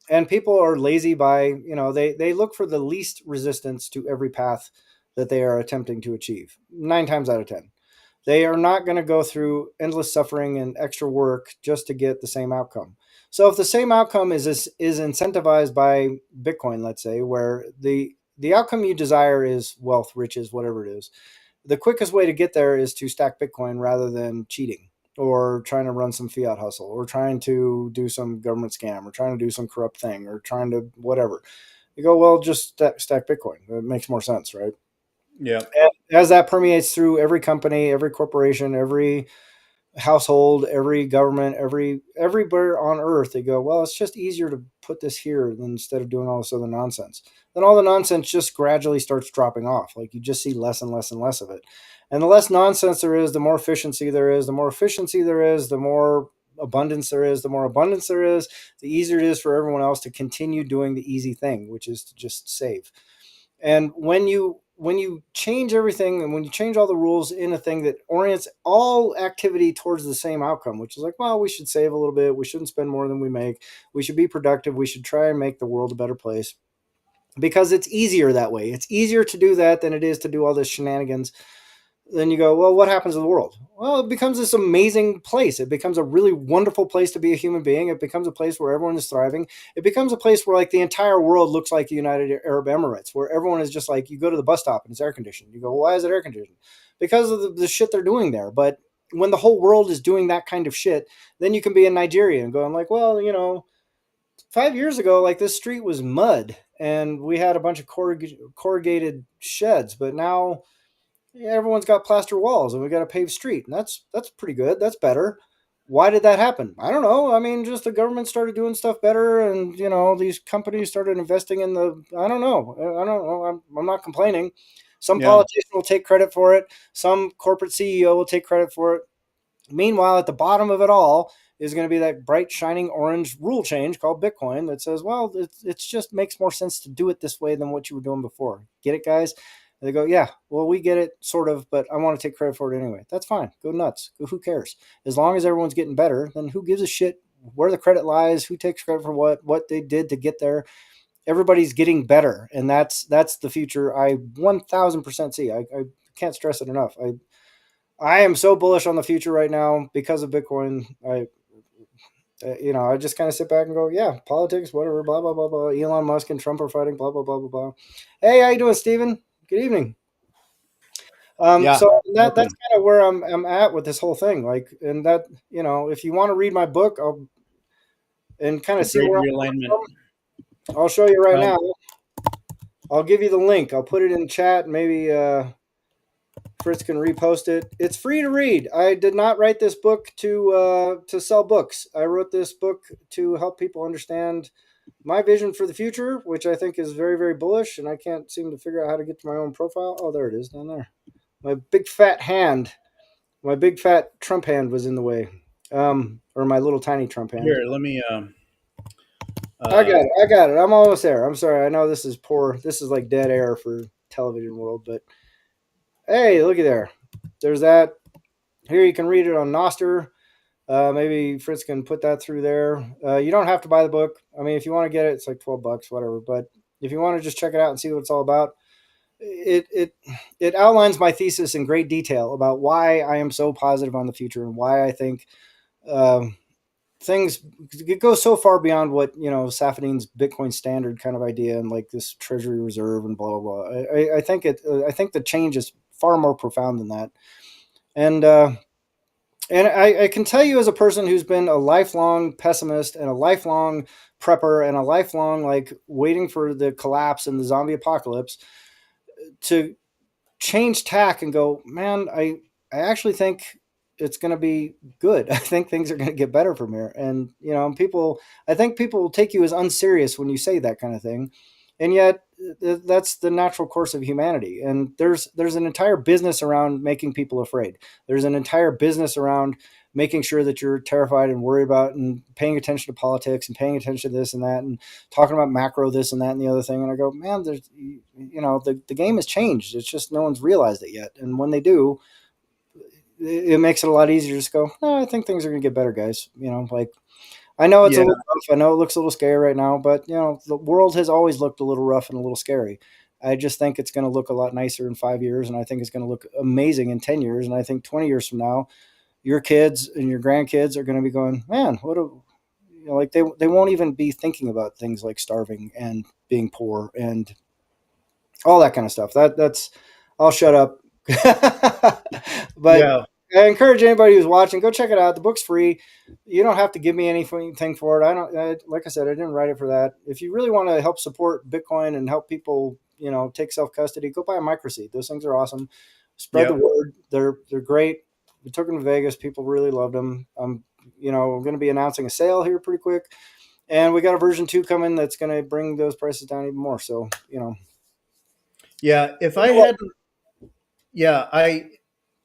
And people are lazy by, they look for the least resistance to every path that they are attempting to achieve. 9 times out of 10. They are not going to go through endless suffering and extra work just to get the same outcome. So if the same outcome is incentivized by Bitcoin, let's say, where the outcome you desire is wealth, riches, whatever it is, the quickest way to get there is to stack Bitcoin rather than cheating or trying to run some fiat hustle or trying to do some government scam or trying to do some corrupt thing or trying to whatever. You go, well, just stack Bitcoin. It makes more sense, right? Yeah. And as that permeates through every company, every corporation, every household, every government, everywhere on earth, they go, well, it's just easier to put this here than instead of doing all this other nonsense. Then all the nonsense just gradually starts dropping off. Like you just see less and less and less of it. And the less nonsense there is, the more efficiency there is. The more efficiency there is, the more abundance there is. The more abundance there is, the easier it is for everyone else to continue doing the easy thing, which is to just save. And when you change everything and when you change all the rules in a thing that orients all activity towards the same outcome, which is like, well, we should save a little bit, we shouldn't spend more than we make, we should be productive, we should try and make the world a better place, because it's easier that way. It's easier to do that than it is to do all this shenanigans. Then you go, well, what happens to the world? Well, it becomes this amazing place. It becomes a really wonderful place to be a human being. It becomes a place where everyone is thriving. It becomes a place where like the entire world looks like the United Arab Emirates, where everyone is just like, you go to the bus stop and it's air conditioned. You go, well, why is it air conditioned? Because of the shit they're doing there. But when the whole world is doing that kind of shit, then you can be in Nigeria and going like, well, 5 years ago, like this street was mud and we had a bunch of corrugated sheds, but now everyone's got plaster walls and we got a paved street, and that's pretty good. That's better. Why did that happen? I don't know. I mean, just the government started doing stuff better, and these companies started investing in the. I don't know. I don't know. I'm not complaining. Some Yeah. politician will take credit for it. Some corporate CEO will take credit for it. Meanwhile, at the bottom of it all is going to be that bright, shining orange rule change called Bitcoin that says, well, it's just makes more sense to do it this way than what you were doing before. Get it, guys? And they go, yeah, well, we get it, sort of, but I want to take credit for it anyway. That's fine. Go nuts. Who cares? As long as everyone's getting better, then who gives a shit where the credit lies, who takes credit for what they did to get there? Everybody's getting better, and that's the future. I 1,000% see. I can't stress it enough. I am so bullish on the future right now because of Bitcoin. I just kind of sit back and go, yeah, politics, whatever, blah blah blah blah. Elon Musk and Trump are fighting, blah blah blah blah blah. Hey, how you doing, Steven? Good evening. Yeah. So that's Welcome. kind of where I'm at with this whole thing. Like, and that if you want to read my book, and kind of The see Great where I'm Realignment. coming from, I'll show you right Um, now. I'll give you the link. I'll put it in chat. Maybe Fritz can repost it. It's free to read. I did not write this book to sell books. I wrote this book to help people understand my vision for the future, which I think is very, very bullish. And I can't seem to figure out how to get to my own profile. Oh, there it is down there. My big fat hand, my big fat Trump hand was in the way, or my little tiny Trump hand. Here, let me. I got Uh, it. I got it. I'm almost there. I'm sorry. I know this is poor. This is like dead air for television world, but hey, looky there. There's that. Here you can read it on Noster. Maybe Fritz can put that through there. You don't have to buy the book. I mean, if you want to get it, it's like $12, whatever. But if you want to just check it out and see what it's all about, it outlines my thesis in great detail about why I am so positive on the future and why I think um, things it goes so far beyond what Safadin's Bitcoin standard kind of idea and like this treasury reserve and blah blah blah. I think I think the change is far more profound than that. And I can tell you as a person who's been a lifelong pessimist and a lifelong prepper and a lifelong like waiting for the collapse and the zombie apocalypse to change tack and go, man, I actually think it's going to be good. I think things are going to get better from here. And people, I think people will take you as unserious when you say that kind of thing, and yet that's the natural course of humanity. And there's an entire business around making people afraid. There's an entire business around making sure that you're terrified and worried about and paying attention to politics and paying attention to this and that and talking about macro this and that and the other thing. And I go, man, there's the game has changed. It's just no one's realized it yet. And when they do, it makes it a lot easier to just go, no, I think things are going to get better, guys. Like I know it's a yeah. little rough. I know it looks a little scary right now, but the world has always looked a little rough and a little scary. I just think it's going to look a lot nicer in 5 years, and I think it's going to look amazing in 10 years, and I think 20 years from now, your kids and your grandkids are going to be going, man, what a like they won't even be thinking about things like starving and being poor and all that kind of stuff. That's I'll shut up. But Yeah. I encourage anybody who's watching, go check it out. The book's free. You don't have to give me anything for it. Like I said, I didn't write it for that. If you really want to help support Bitcoin and help people, take self custody, go buy a MicroSeed. Those things are awesome. Spread the Yep. word. They're great. We took them to Vegas. People really loved them. We're going to be announcing a sale here pretty quick, and we got a version 2 coming that's going to bring those prices down even more. So, Yeah. If I had, yeah,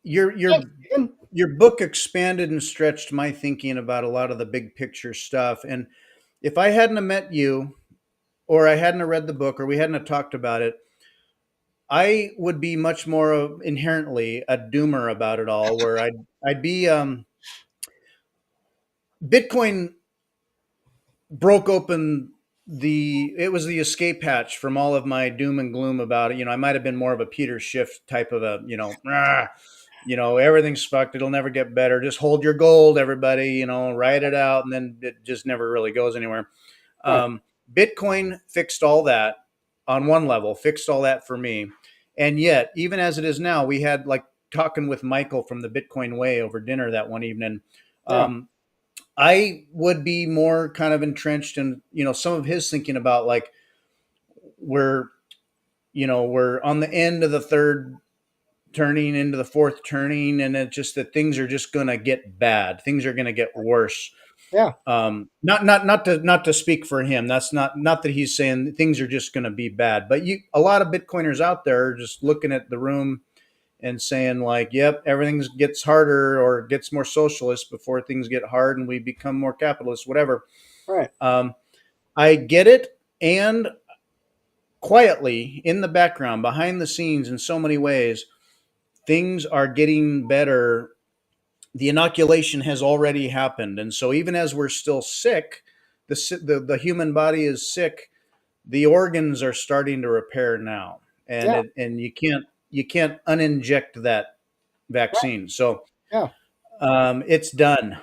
your thanks, your Ian. your book expanded and stretched my thinking about a lot of the big picture stuff. And if I hadn't have met you, or I hadn't have read the book, or we hadn't have talked about it, I would be much more of inherently a doomer about it all. Where I'd be Bitcoin broke open it was the escape hatch from all of my doom and gloom about it. I might have been more of a Peter Schiff type of a, everything's fucked, it'll never get better, just hold your gold, everybody, write it out, and then it just never really goes anywhere. Right. um, Bitcoin fixed all that on one level, fixed all that for me. And yet, even as it is now, we had like talking with Michael from the Bitcoin Way over dinner that one evening. Yeah. um, I would be more kind of entrenched in, some of his thinking about like we're, we're on the end of the third turning into the fourth turning, and it's just that things are just going to get bad. Things are going to get worse. Yeah. Not to speak for him. That's not that he's saying things are just going to be bad, but a lot of Bitcoiners out there are just looking at the room and saying like, "Yep, everything gets harder or gets more socialist before things get hard and we become more capitalist, whatever." Right. Um, I get it, and quietly in the background, behind the scenes, in so many ways, things are getting better. The inoculation has already happened, and so even as we're still sick, the human body is sick. The organs are starting to repair now, and Yeah. you can't uninject that Right. vaccine. So Yeah. it's done.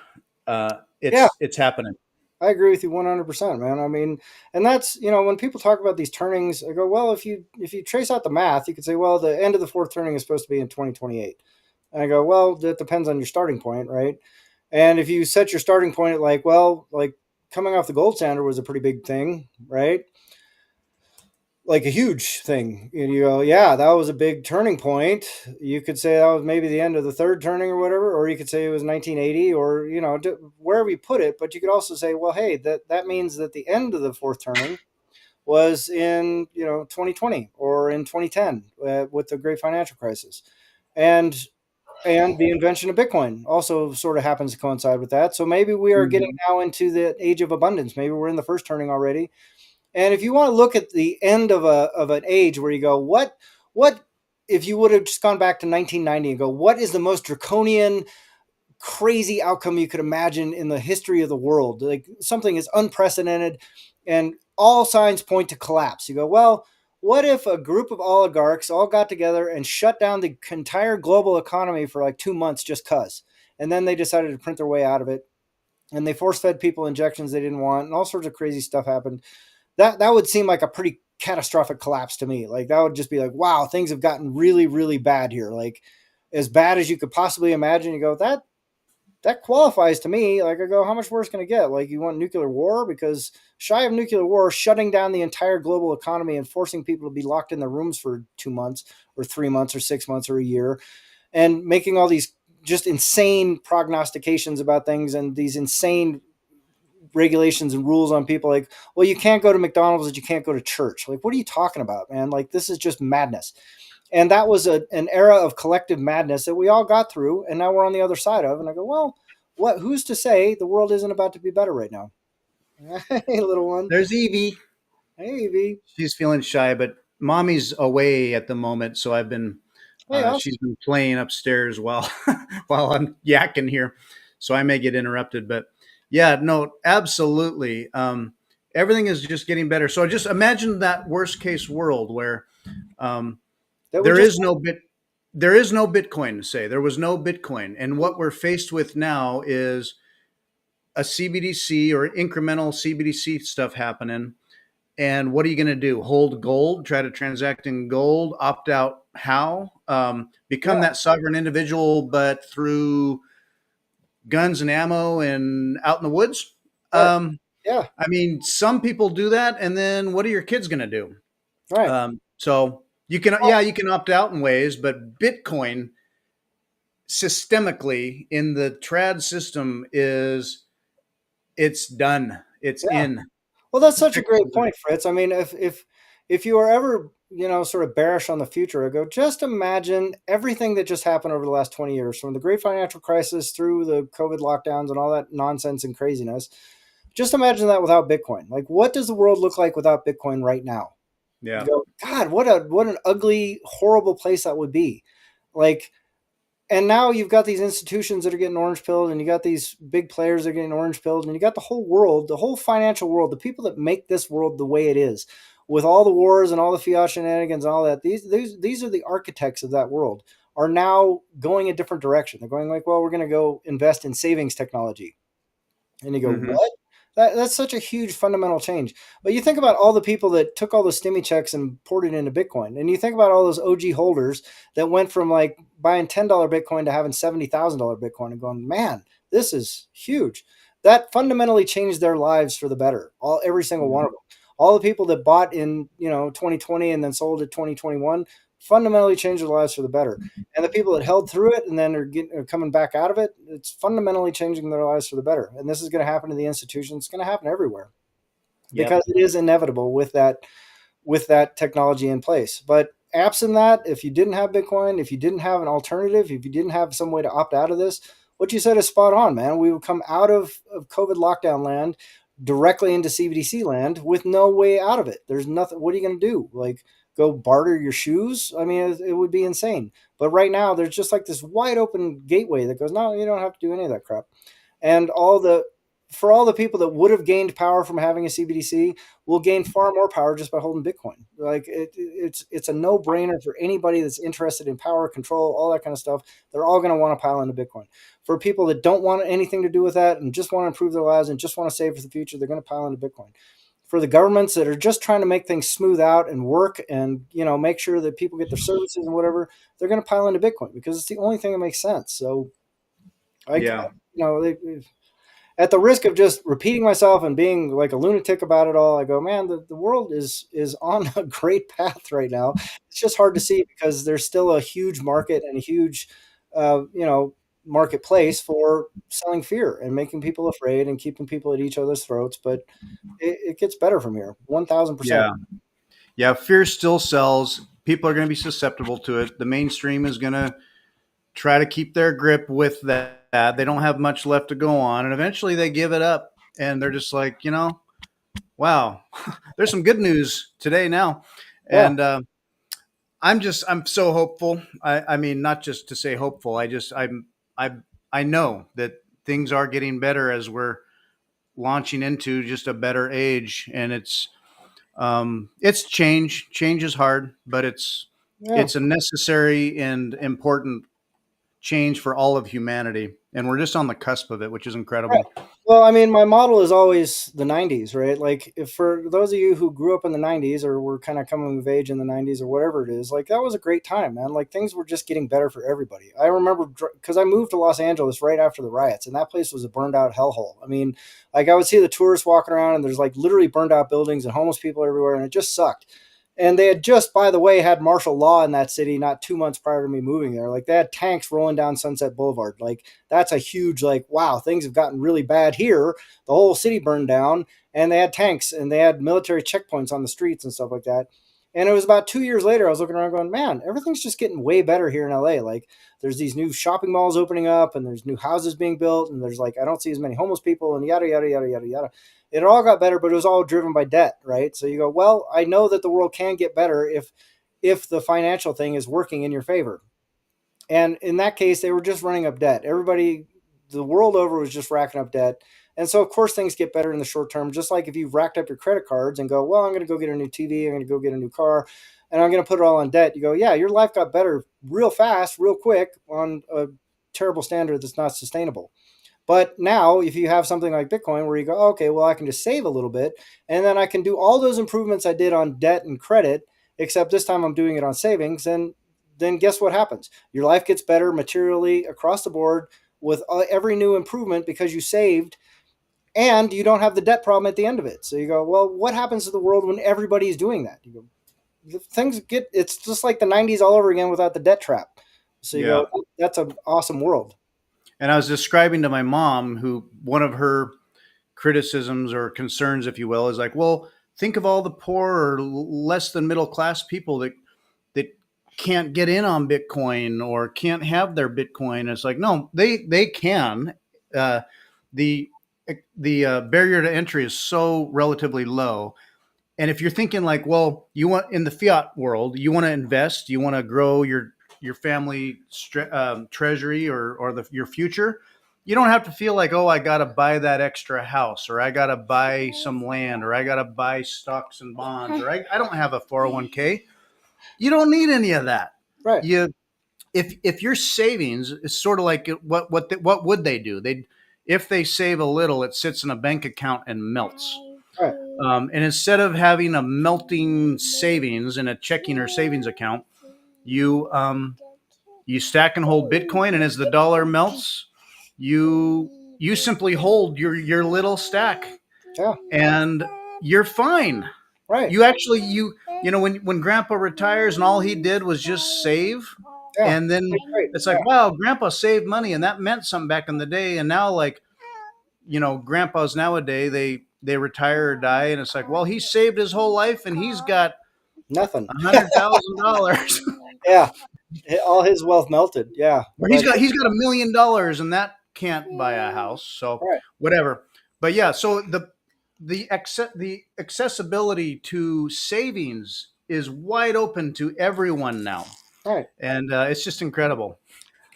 Yeah. It's happening. I agree with you 100%, man. I mean, and that's, when people talk about these turnings, I go, well, if you trace out the math, you could say, well, the end of the fourth turning is supposed to be in 2028. And I go, well, that depends on your starting point, right? And if you set your starting point at like, well, like coming off the gold standard was a pretty big thing, right? Like a huge thing. And you go, yeah, that was a big turning point. You could say that was maybe the end of the third turning or whatever, or you could say it was 1980, or wherever you put it. But you could also say, well, hey, that means that the end of the fourth turning was in 2020 or in 2010 with the great financial crisis, and the invention of Bitcoin also sort of happens to coincide with that. So maybe we are getting Mhm. now into the age of abundance. Maybe we're in the first turning already, and if you want to look at the end of an age where you go, what if you would have just gone back to 1990 and go, what is the most draconian, crazy outcome you could imagine in the history of the world? Like something is unprecedented, and all signs point to collapse. You go, well, what if a group of oligarchs all got together and shut down the entire global economy for like 2 months just cause, and then they decided to print their way out of it, and they force fed people injections they didn't want, and all sorts of crazy stuff happened. That would seem like a pretty catastrophic collapse to me. Like that would just be like, wow, things have gotten really, really bad here. Like as bad as you could possibly imagine. You go, that qualifies to me. Like I go, how much worse can it get? Like you want nuclear war? Because shy of nuclear war, shutting down the entire global economy and forcing people to be locked in their rooms for 2 months or 3 months or 6 months or a year, and making all these just insane prognostications about things and these insane regulations and rules on people, like, well, you can't go to McDonald's and you can't go to church. Like, what are you talking about, man? Like, this is just madness. And that was an era of collective madness that we all got through, and now we're on the other side of. And I go, well, who's to say the world isn't about to be better right now? Hey, little one. There's Evie. Hey, V. She's feeling shy, but mommy's away at the moment, so I've been. Hey, awesome. She's been playing upstairs while while I'm yakking here, so I may get interrupted. But yeah, no, absolutely. Everything is just getting better. So just imagine that worst case world where um, That we there just is no bit, there is no Bitcoin to say. There was no Bitcoin, and what we're faced with now is a CBDC or incremental CBDC stuff happening. And what are you going to do? Hold gold, try to transact in gold, opt out how? Become yeah, that sovereign individual, but through guns and ammo and out in the woods? right, Um, yeah, I mean, some people do that. And then what are your kids going to do? right. So you can, Well, yeah, you can opt out in ways, but Bitcoin systemically in the trad system is it's done. It's yeah. in. Well, that's such a great Effectively. point, Fritz. I mean, if you are ever, sort of bearish on the future, I go, just imagine everything that just happened over the last 20 years, from the great financial crisis through the COVID lockdowns and all that nonsense and craziness. Just imagine that without Bitcoin. Like, what does the world look like without Bitcoin right now? You Yeah. go, God, what an ugly, horrible place that would be. Like, and now you've got these institutions that are getting orange pilled, and you got these big players that are getting orange pilled, and you got the whole world, the whole financial world, the people that make this world the way it is, with all the wars and all the fiat shenanigans and all that. These are the architects of that world, are now going a different direction. They're going like, well, we're going to go invest in savings technology. And you go, Hmm. what? That's such a huge fundamental change. But you think about all the people that took all the stimmy checks and poured it into Bitcoin. And you think about all those OG holders that went from like buying $10 Bitcoin to having $70,000 Bitcoin and going, man, this is huge. That fundamentally changed their lives for the better. Every single one Hmm. of them. All the people that bought in, 2020 and then sold at 2021 fundamentally changed their lives for the better. And the people that held through it and then are coming back out of it, it's fundamentally changing their lives for the better. And this is going to happen to the institution. It's going to happen everywhere Yep. because it is inevitable with that technology in place. But absent that, if you didn't have Bitcoin, if you didn't have an alternative, if you didn't have some way to opt out of this, what you said is spot on, man. We would come out of COVID lockdown land directly into CBDC land with no way out of it. There's nothing. What are you going to do? Like, go barter your shoes? I mean, it would be insane. But right now, there's just like this wide open gateway that goes, no, you don't have to do any of that crap. And all the people that would have gained power from having a CBDC will gain far more power just by holding Bitcoin. Like, it's a no brainer for anybody that's interested in power, control, all that kind of stuff. They're all going to want to pile into Bitcoin. For people that don't want anything to do with that and just want to improve their lives and just want to save for the future, they're going to pile into Bitcoin. For the governments that are just trying to make things smooth out and work and make sure that people get their services and whatever, they're going to pile into Bitcoin because it's the only thing that makes sense. So Yeah. at the risk of just repeating myself and being like a lunatic about it all, I go, man, the world is on a great path right now. It's just hard to see because there's still a huge market and a huge, marketplace for selling fear and making people afraid and keeping people at each other's throats. But it gets better from here, 1,000%. Yeah. Yeah. Fear still sells. People are going to be susceptible to it. The mainstream is going to try to keep their grip with that. They don't have much left to go on. And eventually they give it up and they're just like, wow, there's some good news today now. Yeah, And I'm so hopeful. I mean, not just to say hopeful. I I know that things are getting better as we're launching into just a better age, and it's change. Change is hard, but yeah. it's a necessary and important change for all of humanity, and we're just on the cusp of it, which is Right. incredible. Well, I mean, my model is always the 90s, right? Like, if for those of you who grew up in the 90s or were kind of coming of age in the 90s or whatever it is, like, that was a great time, man. Like, things were just getting better for everybody. I remember because I moved to Los Angeles right after the riots, and that place was a burned out hellhole. I mean, like, I would see the tourists walking around, and there's like literally burned out buildings and homeless people everywhere, and it just sucked. And they had just, by the way, had martial law in that city not 2 months prior to me moving there. Like, they had tanks rolling down Sunset Boulevard. Like, that's a huge, like, wow, things have gotten really bad here. The whole city burned down, and they had tanks and they had military checkpoints on the streets and stuff like that. And it was about 2 years later, I was looking around going, man, everything's just getting way better here in LA. Like, there's these new shopping malls opening up, and there's new houses being built, and there's like, I don't see as many homeless people, and yada, yada, yada, yada, yada. It all got better, but it was all driven by debt, right? So you go, well, I know that the world can get better if the financial thing is working in your favor. And in that case, they were just running up debt. Everybody, the world over, was just racking up debt. And so, of course, things get better in the short term. Just like if you've racked up your credit cards and go, well, I'm going to go get a new TV, I'm going to go get a new car, and I'm going to put it all on debt. You go, yeah, your life got better real fast, real quick on a terrible standard that's not sustainable. But now, if you have something like Bitcoin where you go, okay, well, I can just save a little bit and then I can do all those improvements I did on debt and credit, except this time I'm doing it on savings. And then guess what happens? Your life gets better materially across the board with every new improvement because you saved and you don't have the debt problem at the end of it. So you go, well, what happens to the world when everybody's doing that? You go, it's just like the 90s all over again without the debt trap. So you Yeah. go, that's an awesome world. And I was describing to my mom, who one of her criticisms or concerns, if you will, is like, well, think of all the poor or less than middle class people that can't get in on Bitcoin or can't have their Bitcoin. And it's like, no, they can. Uh, the the barrier to entry is so relatively low. And if you're thinking like, well, you want in the fiat world, you want to invest, you want to grow your family treasury or your future, you don't have to feel like, oh, I got to buy that extra house, or I got to buy some land, or I got to buy stocks and bonds, or I don't have a 401k. You don't need any of that. Right. You if your savings is sort of like what would they do? They if they save a little, it sits in a bank account and melts. Right. And instead of having a melting savings in a checking or savings account, you you stack and hold Bitcoin, and as the dollar melts, you simply hold your little stack, Yeah. and you're fine. Right. You actually you know when Grandpa retires and all he did was just save, Yeah. and then That's great. it's Yeah. like, wow, Grandpa saved money, and that meant something back in the day, and now like grandpas nowadays they retire or die, and it's like, well, he saved his whole life and he's got Nothing. $100,000. Yeah, all his wealth melted. Yeah, Or but he's got $1 million, and that can't buy a house. So all right, whatever. But yeah, so the accessibility to savings is wide open to everyone now, all right. and it's just incredible.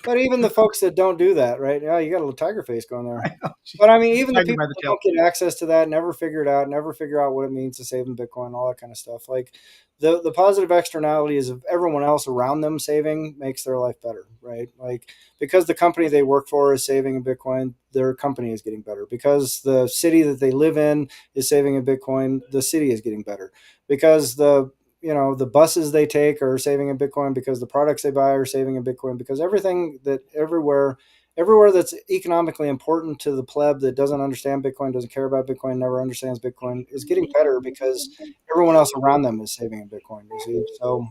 But even the folks that don't do that, right? Yeah, you got a little tiger face going there. I know. But I mean, even the Tiger people by the that tail. don't get access to that, never figure it out, never figure out what it means to save in Bitcoin, all that kind of stuff. Like the positive externalities of everyone else around them saving makes their life better, right? Like because the company they work for is saving in Bitcoin, their company is getting better. Because the city that they live in is saving in Bitcoin, the city is getting better. Because the buses they take are saving in Bitcoin, because the products they buy are saving in Bitcoin, because everything that everywhere that's economically important to the pleb that doesn't understand Bitcoin, doesn't care about Bitcoin, never understands Bitcoin, is getting better because everyone else around them is saving in Bitcoin. You see, so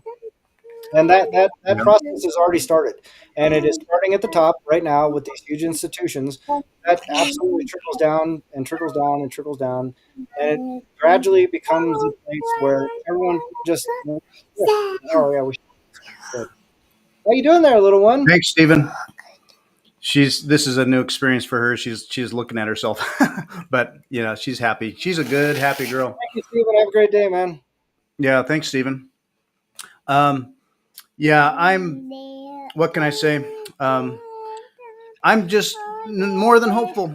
and that Yeah. process has already started, and it is starting at the top right now with these huge institutions. That absolutely trickles down and trickles down and trickles down, and it gradually becomes a place where everyone just oh yeah we should. How you doing there, little one? Thanks, Stephen. This is a new experience for her. She's looking at herself, but she's happy. She's a good, happy girl. Thank you, Stephen. Have a great day, man. Yeah, thanks, Stephen. Yeah, what can I say? I'm just more than hopeful.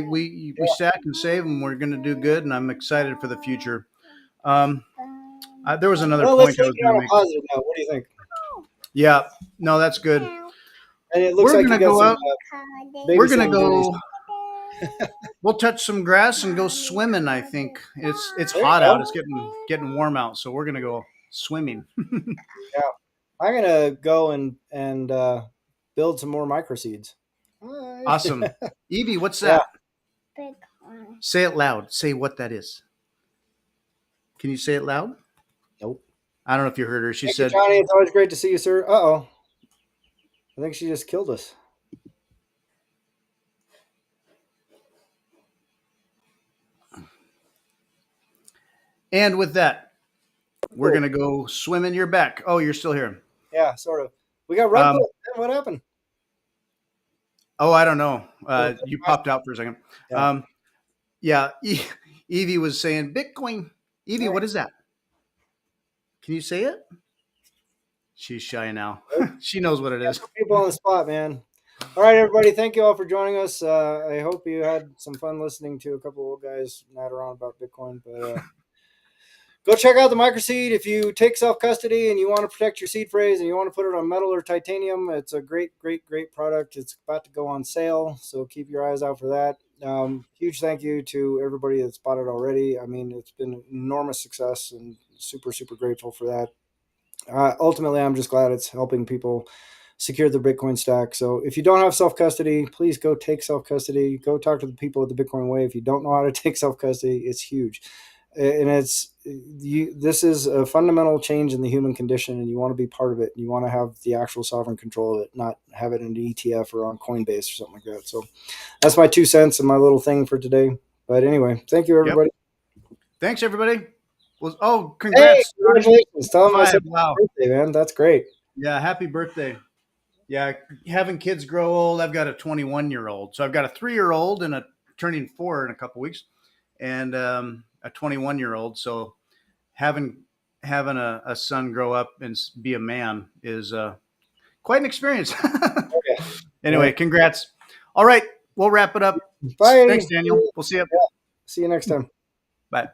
We stack and save, and we're going to do good, and I'm excited for the future. Um, there was another Well, let's point I take was it going on to a make. positive note. What do you think? Yeah, no, that's good. And it looks We're like going you to got go some out. We're going to babysitting duties. go. We'll touch some grass and go swimming. I think it's There you hot out. go. It's getting warm out, so we're going to go swimming. Yeah, I'm gonna go and build some more microseeds. Hi. Awesome, Evie. What's Yeah. that? Say it loud. Say what that is. Can you say it loud? Nope. I don't know if you heard her. She Thank you, said, Johnny. It's always great to see you, sir. Uh-oh. I think she just killed us. and with that, we're Cool. going to go swim in your back. Oh, you're still here. Yeah, sort of. We got rug Um, pull. What happened? oh, I don't know. Oh, You popped out for a second. yeah. Um, yeah, Evie was saying Bitcoin. Evie, All what right. is that? Can you say it? She's shy now. Nope. She knows what it Yeah, is. put people on the spot, man. All right, everybody. Thank you all for joining us. I hope you had some fun listening to a couple of guys natter on about Bitcoin. But go check out the MicroSeed. If you take self custody and you want to protect your seed phrase and you want to put it on metal or titanium, it's a great, great, great product. It's about to go on sale, so keep your eyes out for that. Huge thank you to everybody that's bought it already. I mean, it's been an enormous success, and super, super grateful for that. Ultimately, I'm just glad it's helping people secure their Bitcoin stack. So if you don't have self custody, please go take self custody. Go talk to the people at the Bitcoin Way. If you don't know how to take self custody, it's huge, and this is a fundamental change in the human condition, and you want to be part of it. And you want to have the actual sovereign control of it, not have it in an ETF or on Coinbase or something like that. So that's my 2 cents and my little thing for today. But anyway, thank you, Yep. everybody. Thanks, everybody. Well, Hey, congrats. congratulations. Tell them I said 5. Wow. birthday, man. That's great. Yeah, happy birthday. Yeah, having kids grow old. I've got a 21-year-old. So I've got a 3-year-old and a turning 4 in a couple weeks, and a 21-year-old. So having a son grow up and be a man is quite an experience. Okay. Anyway, congrats. All right, we'll wrap it up. Bye. Thanks, Daniel. We'll see you. See you next time. Bye.